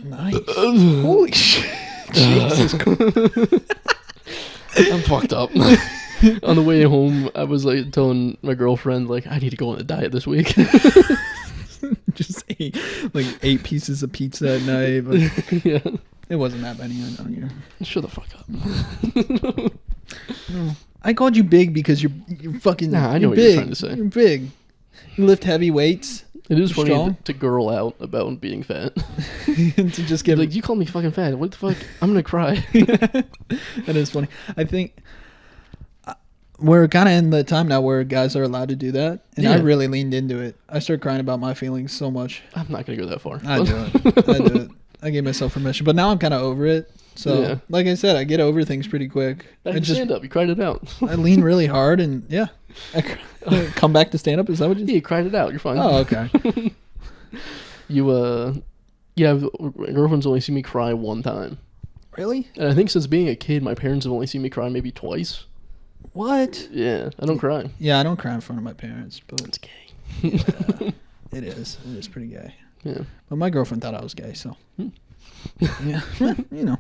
Nice. Holy shit. Jesus Christ. I'm fucked up. On the way home, I was like telling my girlfriend, like, I need to go on a diet this week. Just ate like 8 pieces of pizza at night. But Yeah. it wasn't that many. I know you. Shut the fuck up. I called you big because you're fucking. Nah, I know you're what big. you're trying to say. You're big. You lift heavy weights. It is funny Strong? to girl out about being fat. To just give Like, you call me fucking fat. What the fuck? I'm gonna cry. That is funny. I think we're kind of in the time now where guys are allowed to do that, and I Yeah. really leaned into it. I started crying about my feelings so much. I'm not gonna go that far. I do it. I do it. I gave myself permission, but now I'm kind of over it. So, Yeah. like I said, I get over things pretty quick. Back I to stand up. You cried it out. I lean really hard, and yeah, come back to stand up. Is that what you? Yeah, you cried it out. You're fine. Oh, okay. You yeah. My girlfriend's only seen me cry one time, Really? and I think since being a kid, my parents have only seen me cry maybe twice. What? Yeah, I don't cry. Yeah, I don't cry in front of my parents, but It's gay. yeah, it is. It is pretty gay. Yeah. But my girlfriend thought I was gay, so Hmm. yeah, you know.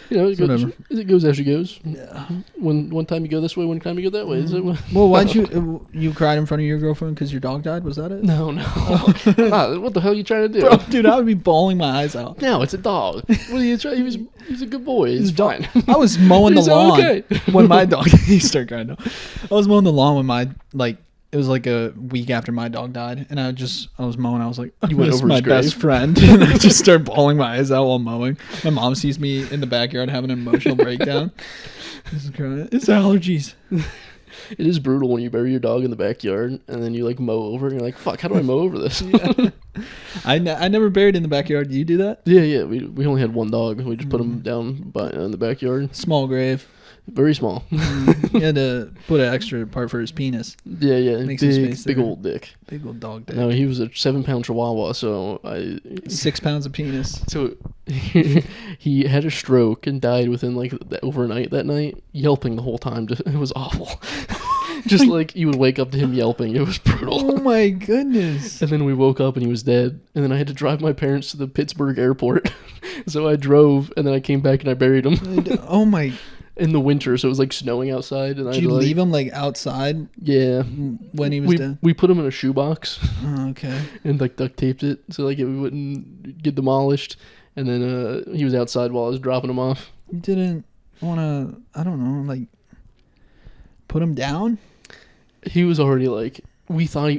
You know, it goes, Whatever. it goes as she goes. Yeah. One time you go this way, one time you go that way. Is it? Well, why'd you cried in front of your girlfriend because your dog died? Was that it? No, no. Ah, what the hell are you trying to do? Bro, dude, I would be bawling my eyes out. No, it's a dog. What are you trying? He's a good boy. He's fine. I was mowing the He's lawn okay. when my dog. He started crying. Now. I was mowing the lawn when my It was like a week after my dog died, and I was mowing. I was like, You went "This is over my his best grave? friend," and I just started bawling my eyes out while mowing. My mom sees me in the backyard having an emotional breakdown. Just crying. It's allergies. It is brutal when you bury your dog in the backyard and then you like mow over and you're like, fuck, how do I mow over this? I never buried in the backyard. Do you do that? Yeah. We only had one dog. We just put him down in the backyard. Small grave. Very small. You had to put an extra part for his penis. Yeah. Makes some Big, space big there. old dick. Big old dog dick. No, he was a 7-pound Chihuahua, so 6 pounds of penis. So he had a stroke and died within like overnight that night, yelping the whole time. It was awful. Just like you would wake up to him yelping. It was brutal. Oh my goodness. And then we woke up and he was dead. And then I had to drive my parents to the Pittsburgh airport. So I drove and then I came back and I buried him Oh my. in the winter. So it was like snowing outside. And Did you leave him like outside Yeah. when he was dead? We put him in a shoebox Oh, okay. and like duct taped it so like it wouldn't get demolished. And then he was outside while I was dropping him off. You didn't want to, I don't know, like put him down? He was already like, we thought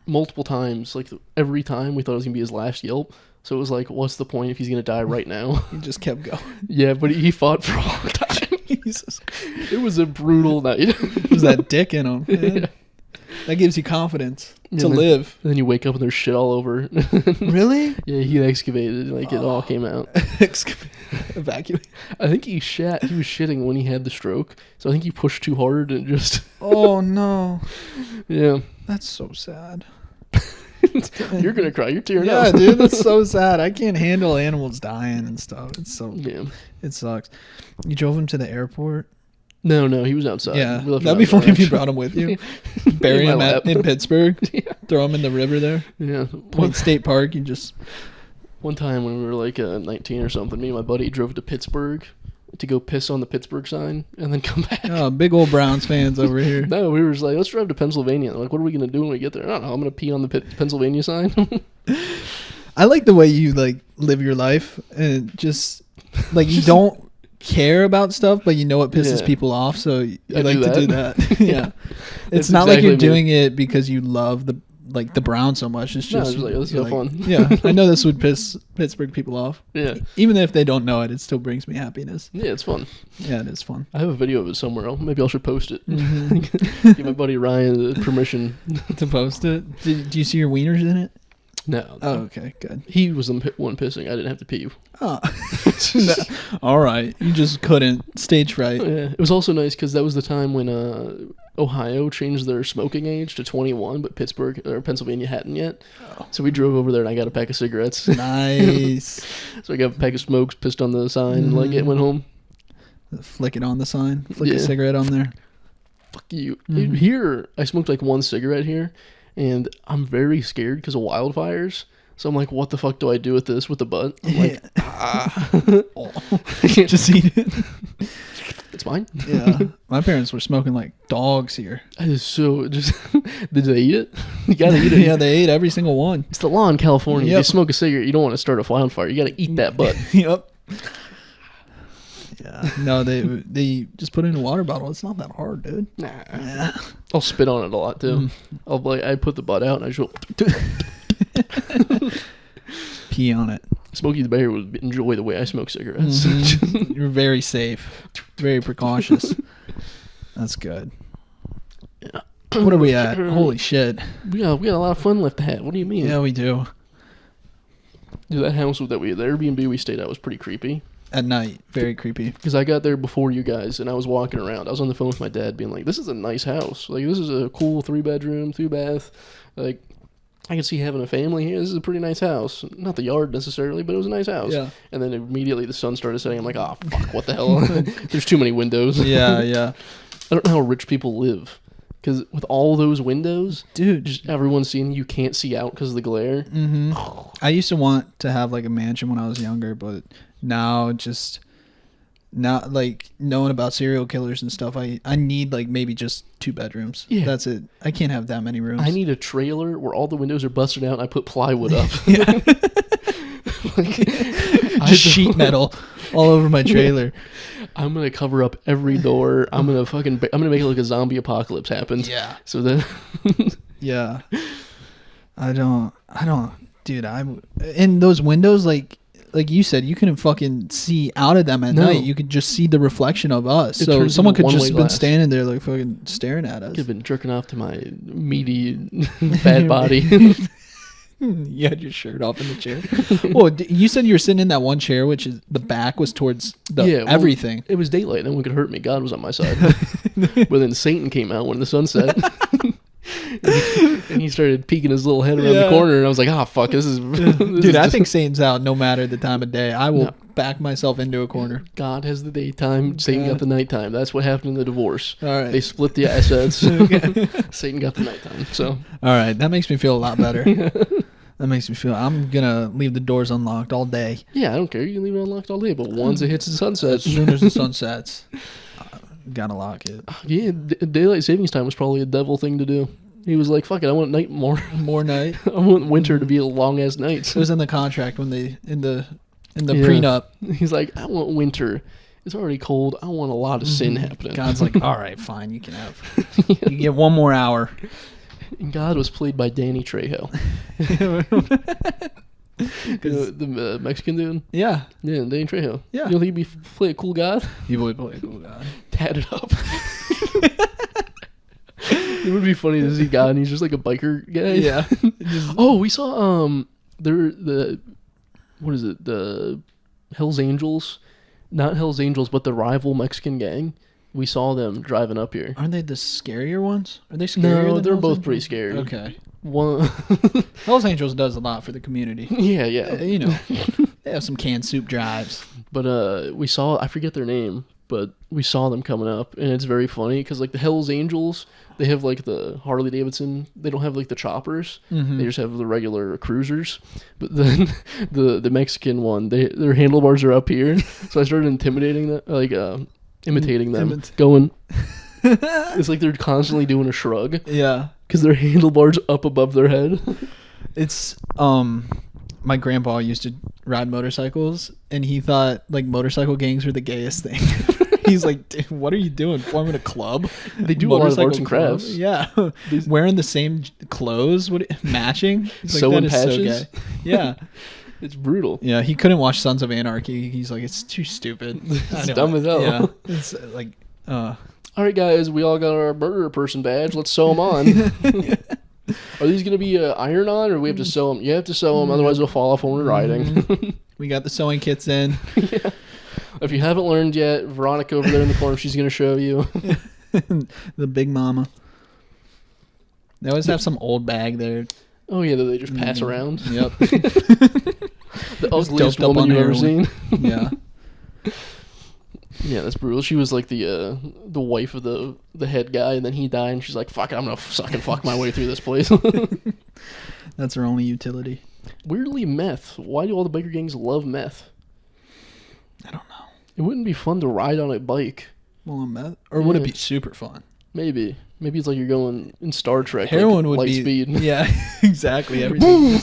multiple times, like every time we thought it was going to be his last yelp. So it was like, what's the point if he's going to die right now? He just kept going. Yeah, but he fought for a long time. Jesus. It was a brutal night. There's that dick in him. Man. Yeah. That gives you confidence to and then- live. And then you wake up and there's shit all over. Really? Yeah, he excavated, like it all came out. Evacuate. I think he was shitting when he had the stroke. So I think he pushed too hard and just, Oh no. yeah. That's so sad. You're going to cry. You're tearing Yeah, up. dude, that's so sad. I can't handle animals dying and stuff. It's so, Yeah. it sucks. You drove him to the airport? No, he was outside. Yeah, We left him that'd be outside, funny if you actually. brought him with you. Bury In him my lap. in Pittsburgh. Yeah. Throw him in the river there. Yeah. Point State Park. You just One time when we were like 19 or something, me and my buddy drove to Pittsburgh to go piss on the Pittsburgh sign and then come back. big old Browns fans over here. No, we were just like, let's drive to Pennsylvania. Like, what are we going to do when we get there? I don't know. I'm going to pee on the Pennsylvania sign. I like the way you like live your life and just like you don't care about stuff, but you know what pisses Yeah. people off, so you I like do to do that. that. Yeah, it's That's not like you're exactly me. doing it because you love the Browns so much. It's No, just it's like, let's you're have fun. Yeah, I know this would piss Pittsburgh people off. Yeah. Even if they don't know it, it still brings me happiness. Yeah, it's fun. Yeah, it is fun. I have a video of it somewhere. Maybe I should post it. Mm-hmm. Give my buddy Ryan the permission. To post it. Do you see your wieners in it? No. Oh, okay, good. He was the one pissing. I didn't have to pee. Oh. All right, you just couldn't stage fright. Yeah. It was also nice because that was the time when Ohio changed their smoking age to 21, but Pittsburgh or Pennsylvania hadn't yet. Oh. So we drove over there and I got a pack of cigarettes. Nice. So I got a pack of smokes, pissed on the sign, and like it went home. Flick it on the sign. Flick Yeah. a cigarette on there. Fuck you. Mhm. Here, I smoked like one cigarette here, and I'm very scared because of wildfires. So I'm like, what the fuck do I do with this with the butt? I'm like, Just eat it. it's fine. Yeah. My parents were smoking like dogs here. I just so just did they eat it? You gotta eat it. Yeah, they ate every single one. It's the law in California. If Yep. you smoke a cigarette, you don't want to start a wildfire. You gotta eat that butt. Yep. Yeah. No, they just put it in a water bottle. It's not that hard, dude. Nah. Yeah. I'll spit on it a lot too. I'll like I put the butt out and I just Pee on it. Smokey the Bear would enjoy the way I smoke cigarettes. You're very safe. Very precautious. That's good. What are we at? Holy shit. We got a lot of fun left ahead. What do you mean? Yeah, we do. Dude, that house that the Airbnb we stayed at was pretty creepy. At night. Very creepy. Because I got there before you guys, and I was walking around. I was on the phone with my dad being like, this is a nice house. Like, this is a cool 3-bedroom, 2-bath. Like, I can see having a family here. This is a pretty nice house. Not the yard necessarily, but it was a nice house. Yeah. And then immediately the sun started setting. I'm like, oh, fuck, what the hell? There's too many windows. Yeah, yeah. I don't know how rich people live. Because with all those windows, Dude. just everyone's seeing you can't see out because of the glare. Mm-hmm. I used to want to have like a mansion when I was younger, but now like knowing about serial killers and stuff, I need like maybe just 2 bedrooms. Yeah. That's it. I can't have that many rooms. I need a trailer where all the windows are busted out and I put plywood up. Yeah. Like, Just sheet metal all over my trailer. I'm gonna cover up every door. I'm gonna make it like a zombie apocalypse happened. Yeah. So then, Yeah. I don't, dude, in those windows, like you said, you couldn't fucking see out of them at No. night. You could just see the reflection of us. It So turns someone into could just one-way been glass. standing there like fucking staring at us. I've been jerking off to my meaty fat body. You had your shirt off in the chair. Well, you said you were sitting in that one chair, which is the back was towards the everything. It was daylight. No one could hurt me. God was on my side. But then Satan came out when the sun set. And he started peeking his little head around the corner, and I was like, "Ah, fuck, this is." Dude, I think Satan's out no matter the time of day. I will back myself into a corner. God has the daytime. Satan got the nighttime. That's what happened in the divorce. All right. They split the assets. Satan got the nighttime. So, All right, that makes me feel a lot better. That makes me feel. I'm gonna leave the doors unlocked all day. yeah, I don't care. You can leave it unlocked all day, but once it hits the sunset, As soon as the sun sets, gotta lock it. yeah, daylight savings time was probably a devil thing to do. He was like, "Fuck it, I want night more. More night. I want winter to be a long ass night." It was in the contract when they in the Yeah. prenup. He's like, "I want winter. It's already cold. I want a lot of sin happening." God's like, all right, fine, you can have. You get 1 more hour. And God was played by Danny Trejo, the Mexican dude. Yeah, Yeah, Danny Trejo. Yeah. You don't think he'd play a cool God? he would play a cool guy. Tatted up. It would be funny to see God and he's just like a biker guy. Yeah. Oh, we saw what is it? The Hell's Angels. Not Hell's Angels, but the rival Mexican gang. We saw them driving up here. Aren't they the scarier ones? Are they scarier? No, than they're Hell's both Angels? pretty scary. Okay. One Hells Angels does a lot for the community. Yeah, yeah. You know, they have some canned soup drives. But we saw, I forget their name, but we saw them coming up, and it's very funny because like the Hell's Angels, they have like the Harley Davidson. They don't have like the choppers. Mm-hmm. They just have the regular cruisers. But then the Mexican one, their handlebars are up here. So I started intimidating them, like imitating them, going. It's like they're constantly doing a shrug Yeah. because their handlebars up above their head. It's my grandpa used to ride motorcycles, and he thought like motorcycle gangs were the gayest thing. He's like, dude, what are you doing? Forming a club? They do a lot of arts and club? crafts. Yeah, wearing the same clothes, matching. He's like, Sewing that is so patches? gay. Yeah, It's brutal. yeah. He couldn't watch Sons of Anarchy. He's like, it's too stupid. It's dumb as hell. Yeah, it's like, All right, guys, we all got our murderer person badge. Let's sew them on. Are these going to be iron on, or do we have to sew them? You have to sew them, otherwise they'll fall off when we're riding. we got the sewing kits in. Yeah. If you haven't learned yet, Veronica over there in the corner, she's going to show you. The big mama. They always have some old bag there. Oh, yeah, that they just pass around. Yep. The ugliest doped up woman on you've ever heroin. seen. Yeah. Yeah, that's brutal. She was like the wife of the head guy, and then he died, and she's like, fuck it, I'm going to suck and fuck my way through this place. That's her only utility. Weirdly, meth. Why do all the biker gangs love meth? I don't know. It wouldn't be fun to ride on a bike. Well, meth, or would it Yeah. be super fun? Maybe it's like you're going in Star Trek. Heroin like would light be. speed. Yeah, exactly. Everything.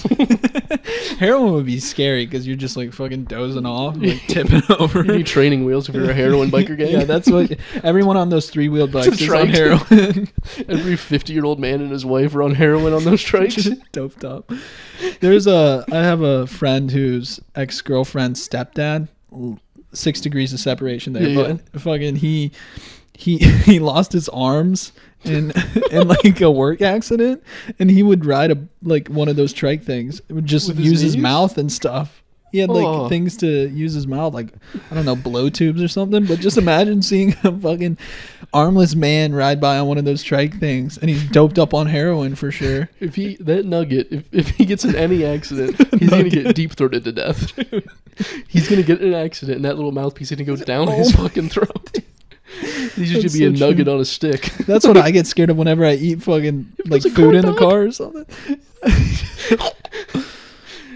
Heroin would be scary because you're just like fucking dozing off, like tipping over. You need training wheels if you're a heroin biker gang. Yeah, that's what everyone on those 3-wheeled bikes is on Trike. heroin. Every 50-year-old man and his wife are on heroin on those trikes. Just doped up. I have a friend whose ex-girlfriend's stepdad, 6 degrees of separation there, Yeah, but fucking he he lost his arms in like a work accident, and he would ride one of those trike things. It would just With his use his knees? mouth and stuff. He had like Oh. things to use his mouth, like I don't know, blow tubes or something. But just imagine seeing a fucking armless man ride by on one of those trike things, and he's doped up on heroin for sure. If he gets in any accident, he's gonna get deep throated to death. He's gonna get in an accident, and that little mouthpiece is gonna go down his fucking throat. He's just That's gonna be a so nugget true. on a stick. That's what I get scared of whenever I eat fucking like a food corn in the dog. car or something.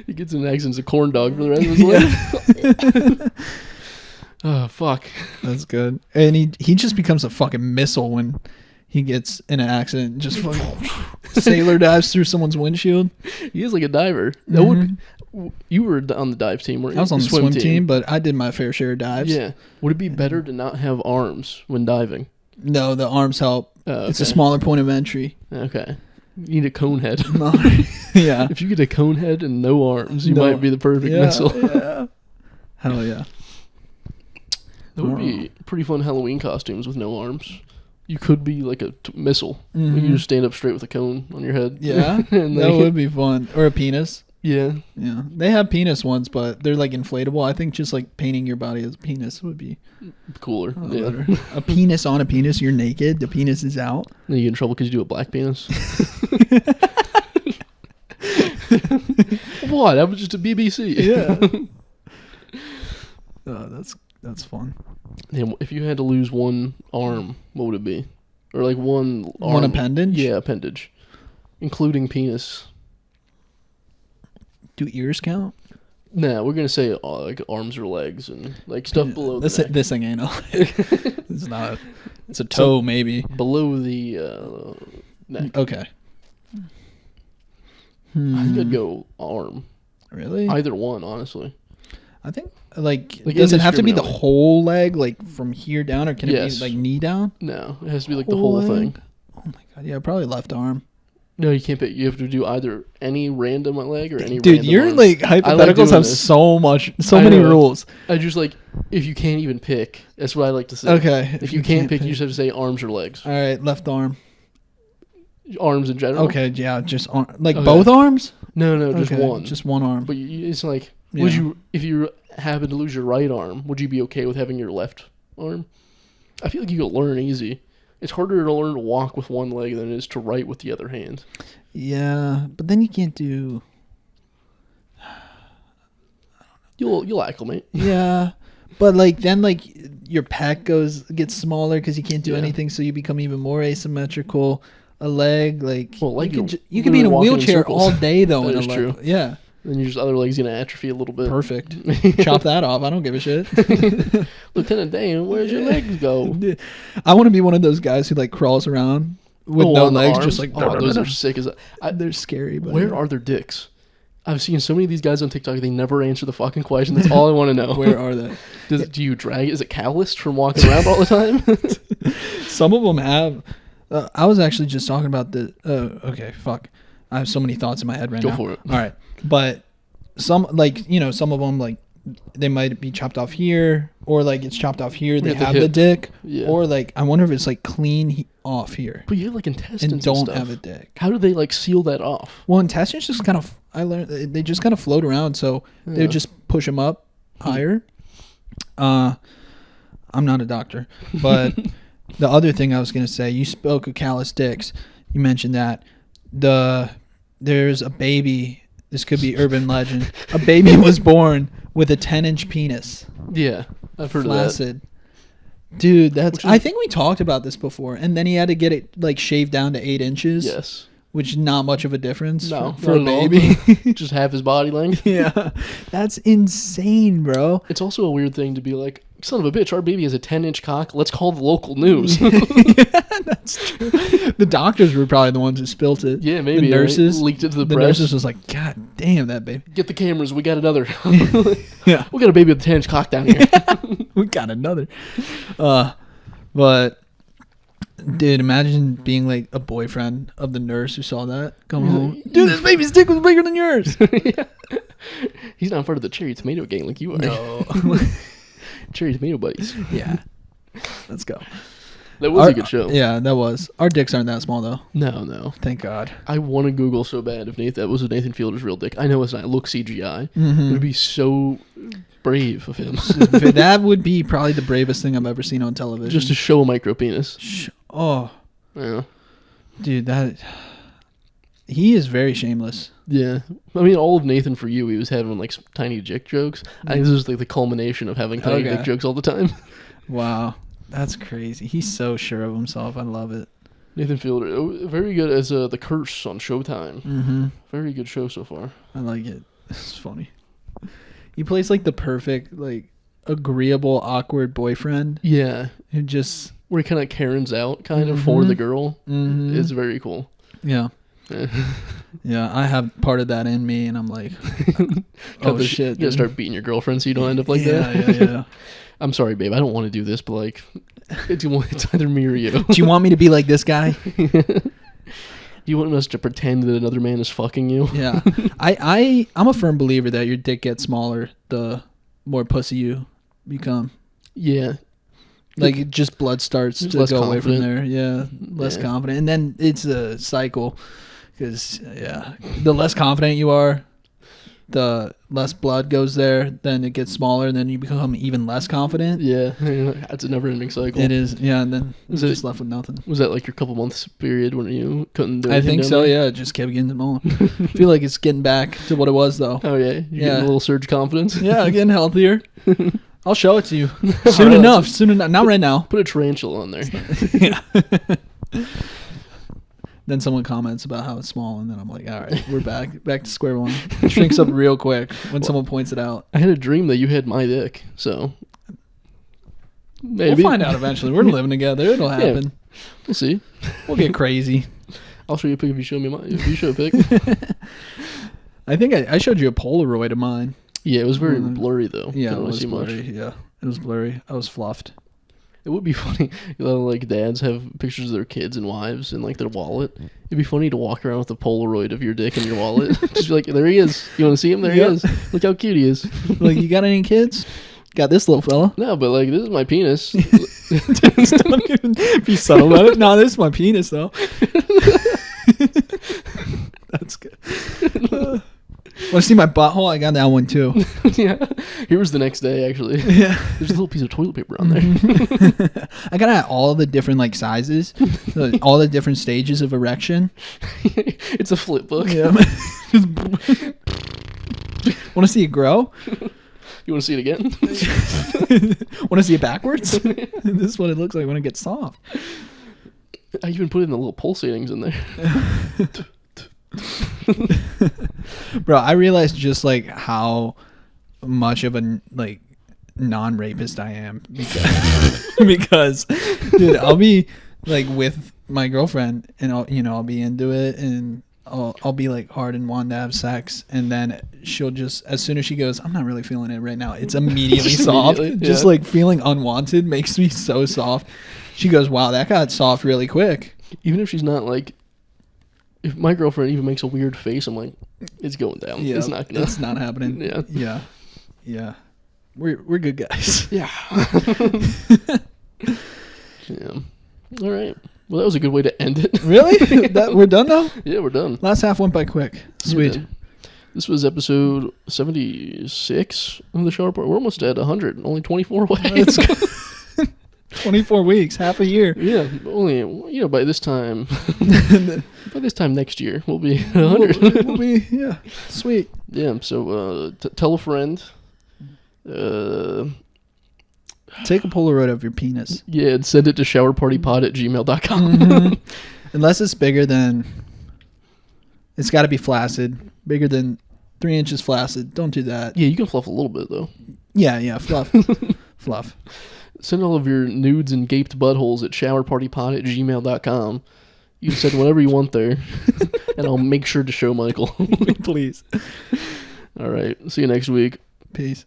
He gets in an accident as a corn dog for the rest of his life. Oh fuck! That's good. And he just becomes a fucking missile when he gets in an accident. Just fucking sailor dives through someone's windshield. He is like a diver. That would. You were on the dive team, weren't you? I was on the swim team, but I did my fair share of dives. Yeah. Would it be better to not have arms when diving? No, the arms help. Oh, It's a okay. smaller point of entry. Okay. You need a cone head. Yeah. If you get a cone head and no arms, you No. might be the perfect missile. Yeah. Hell yeah. That would be pretty fun Halloween costumes with no arms. You could be like a missile. You just stand up straight with a cone on your head. Yeah. And That would be fun. Or a penis. Yeah. Yeah. They have penis ones, but they're like inflatable. I think just like painting your body as a penis would be Cooler. Yeah. better. A penis on a penis. You're naked. The penis is out. Then you get in trouble because you do a black penis. What? That was just a BBC. Yeah. That's fun. Damn, if you had to lose one arm, what would it be? Or like one arm. One appendage? Yeah, appendage. Including penis. Do ears count? Nah, we're going to say like arms or legs and like stuff below the neck. This thing ain't a leg. It's not. It's a toe, maybe. Below the neck. Okay. I think I'd go arm. Really? Either one, honestly. I think like Like, does it have to be the indiscriminately. whole leg, like from here down, or can it Yes. be like knee down? No, it has to be like the whole leg? thing. Oh my god, yeah, probably left arm. No, you can't pick. You have to do either any random leg or any Dude, random your arm. like doing hypotheticals have this. so I many know. rules. I just like, if you can't even pick, that's what I like to say. Okay. If you can't pick, you just have to say arms or legs. All right, left arm. Arms in general. Okay, yeah, just arm. Like Okay. both arms? No, just Okay, one. Just one arm. But it's like, would Yeah. you, if you happen to lose your right arm, would you be okay with having your left arm? I feel like you could learn easy. It's harder to learn to walk with one leg than it is to write with the other hand. Yeah, but then you can't do. You'll acclimate. Yeah, but like then like your pec gets smaller because you can't do Yeah. anything, so you become even more asymmetrical. A leg, like Well, like you you're you could be in a literally walking in wheelchair circles. all day though. That in a is leg. true. Yeah, Then your other leg's gonna atrophy a little bit. perfect. Chop that off. I don't give a shit. Lieutenant Dan, where's your legs go? I want to be one of those guys who like crawls around with no on the legs, arms? just like those are sick as. they're scary. But Where are their dicks? I've seen so many of these guys on TikTok. They never answer the fucking question. That's all I want to know. where are they? Do you drag? Is it calloused from walking around all the time? Some of them have. I was actually just talking about the. Okay, fuck. I have so many thoughts in my head right Go now. for it. All right, but some like some of them like they might be chopped off here, or like it's chopped off here. They At the have the hip. dick, Yeah. or like I wonder if it's like clean off here But you have like intestines and don't stuff. have a dick. How do they like seal that off? Well, intestines just kind of. I learned they just kind of float around, so they Yeah. would just push them up higher. I'm not a doctor, but the other thing I was gonna say, you spoke of callous dicks. You mentioned that there's a baby. This could be urban legend. A baby was born with a 10-inch penis, Yeah, I've heard of that. flaccid. Dude, that's. Which is- I think we talked about this before, and then he had to get it like shaved down to 8 inches. Yes. Which is not much of a difference No, for a not at all. baby. Just half his body length. Yeah, that's insane, bro. It's also a weird thing to be like, son of a bitch, our baby has a 10-inch cock. Let's call the local news. That's true. The doctors were probably the ones who spilt it. Yeah, maybe. The right? nurses leaked it to the The press. nurses was like, God damn that baby. Get the cameras. We got another. Yeah, We got a baby with a 10-inch cock down here. we got another. But dude, imagine being like a boyfriend of the nurse who saw that come home. Dude, this baby's dick was bigger than yours. Yeah. He's not part of the cherry tomato gang like you are. No. Cherry tomato buddies. Yeah. Let's go. That was a good show. Yeah, that was. Our dicks aren't that small though. No. Thank God. I want to Google so bad if that was Nathan Fielder's real dick. I know it's not. It looks CGI. Mm-hmm. It'd be so brave of him. That would be probably the bravest thing I've ever seen on television. Just to show a micro penis. Oh, Yeah. dude, he is very shameless. Yeah. I mean, all of Nathan For You, he was having like some tiny dick jokes. I think this was like the culmination of having tiny dick jokes all the time. Wow. That's crazy. He's so sure of himself. I love it. Nathan Fielder, very good as The Curse on Showtime. Mm-hmm. Very good show so far. I like it. It's funny. He plays like the perfect, like, agreeable, awkward boyfriend. Yeah. Who just... Where he kind of Karen's out, kind of, for the girl. Mm-hmm. It's very cool. Yeah. Yeah, I have part of that in me, and I'm like, oh, shit. You gotta start beating your girlfriend so you don't end up like that. Yeah. I'm sorry, babe. I don't want to do this, but like, it's either me or you. Do you want me to be like this guy? You want us to pretend that another man is fucking you? Yeah. I'm a firm believer that your dick gets smaller the more pussy you become. Yeah. Like, just blood starts to less go away from confident. there. Yeah, less confident. And then it's a cycle. Because, the less confident you are, the less blood goes there, then it gets smaller, and then you become even less confident. Yeah. It's a never-ending cycle. It is. Yeah, and then Is you're it- just left with nothing. Was that like your couple months period when you couldn't do I anything think down so, there? yeah. It just kept getting smaller. I feel like it's getting back to what it was, though. Oh, yeah? You're getting a little surge of confidence? Yeah, getting healthier. I'll show it to you soon Alright. enough. Soon enough. Not right now. Put a tarantula on there. Yeah. Then someone comments about how it's small, and then I'm like, all right, we're back to square one. It shrinks up real quick when someone points it out. I had a dream that you had my dick, so maybe. We'll find out eventually. We're living together. It'll happen. We'll see. We'll get crazy. I'll show you a pic if you show me mine. If you show a pic. I think I showed you a Polaroid of mine. Yeah, it was very blurry though. Yeah, Couldn't it really was see much. blurry. Yeah, it was blurry. I was fluffed. It would be funny, like dads have pictures of their kids and wives in like their wallet. It'd be funny to walk around with a Polaroid of your dick in your wallet. Just be like, there he is. You want to see him? There he is. Look how cute he is. Like, you got any kids? Got this little fella. No, but like, this is my penis. Stop giving, be subtle about it. No, this is my penis, though. That's good. Want to see my butthole? I got that one, too. Yeah. Here was the next day, actually. Yeah. There's a little piece of toilet paper on there. I got it at all the different, like, sizes, all the different stages of erection. It's a flip book. Yeah. Want to see it grow? You want to see it again? Want to see it backwards? This is what it looks like when it gets soft. I even put in the little pulsatings in there. Bro, I realized just like how much of a like non-rapist I am because dude, I'll be like with my girlfriend and I'll be into it and I'll be like hard and want to have sex, and then she'll just, as soon as she goes, I'm not really feeling it right now, it's immediately soft. Just like feeling unwanted makes me so soft. She goes, wow, that got soft really quick. Even if she's not like, if my girlfriend even makes a weird face, I'm like, it's going down. Yeah, It's not gonna. it's not happening. Yeah. We're good guys. Yeah. Yeah. All right. Well, that was a good way to end it. Really? We're done now? Yeah, we're done. Last half went by quick. Sweet. Yeah. This was episode 76 of the show report. We're almost at 100. Only 24 away. Let's go. 24 weeks, half a year. Yeah, only by this time next year we'll be 100. We'll be, yeah, sweet. Yeah. So tell a friend. Take a Polaroid of your penis. Yeah, and send it to showerpartypod@gmail.com. Mm-hmm. Unless it's bigger than, it's got to be flaccid. Bigger than 3 inches flaccid. Don't do that. Yeah, you can fluff a little bit though. Yeah, fluff. Fluff. Send all of your nudes and gaped buttholes at showerpartypod@gmail.com. You can send whatever you want there, and I'll make sure to show Michael. Please. All right. See you next week. Peace.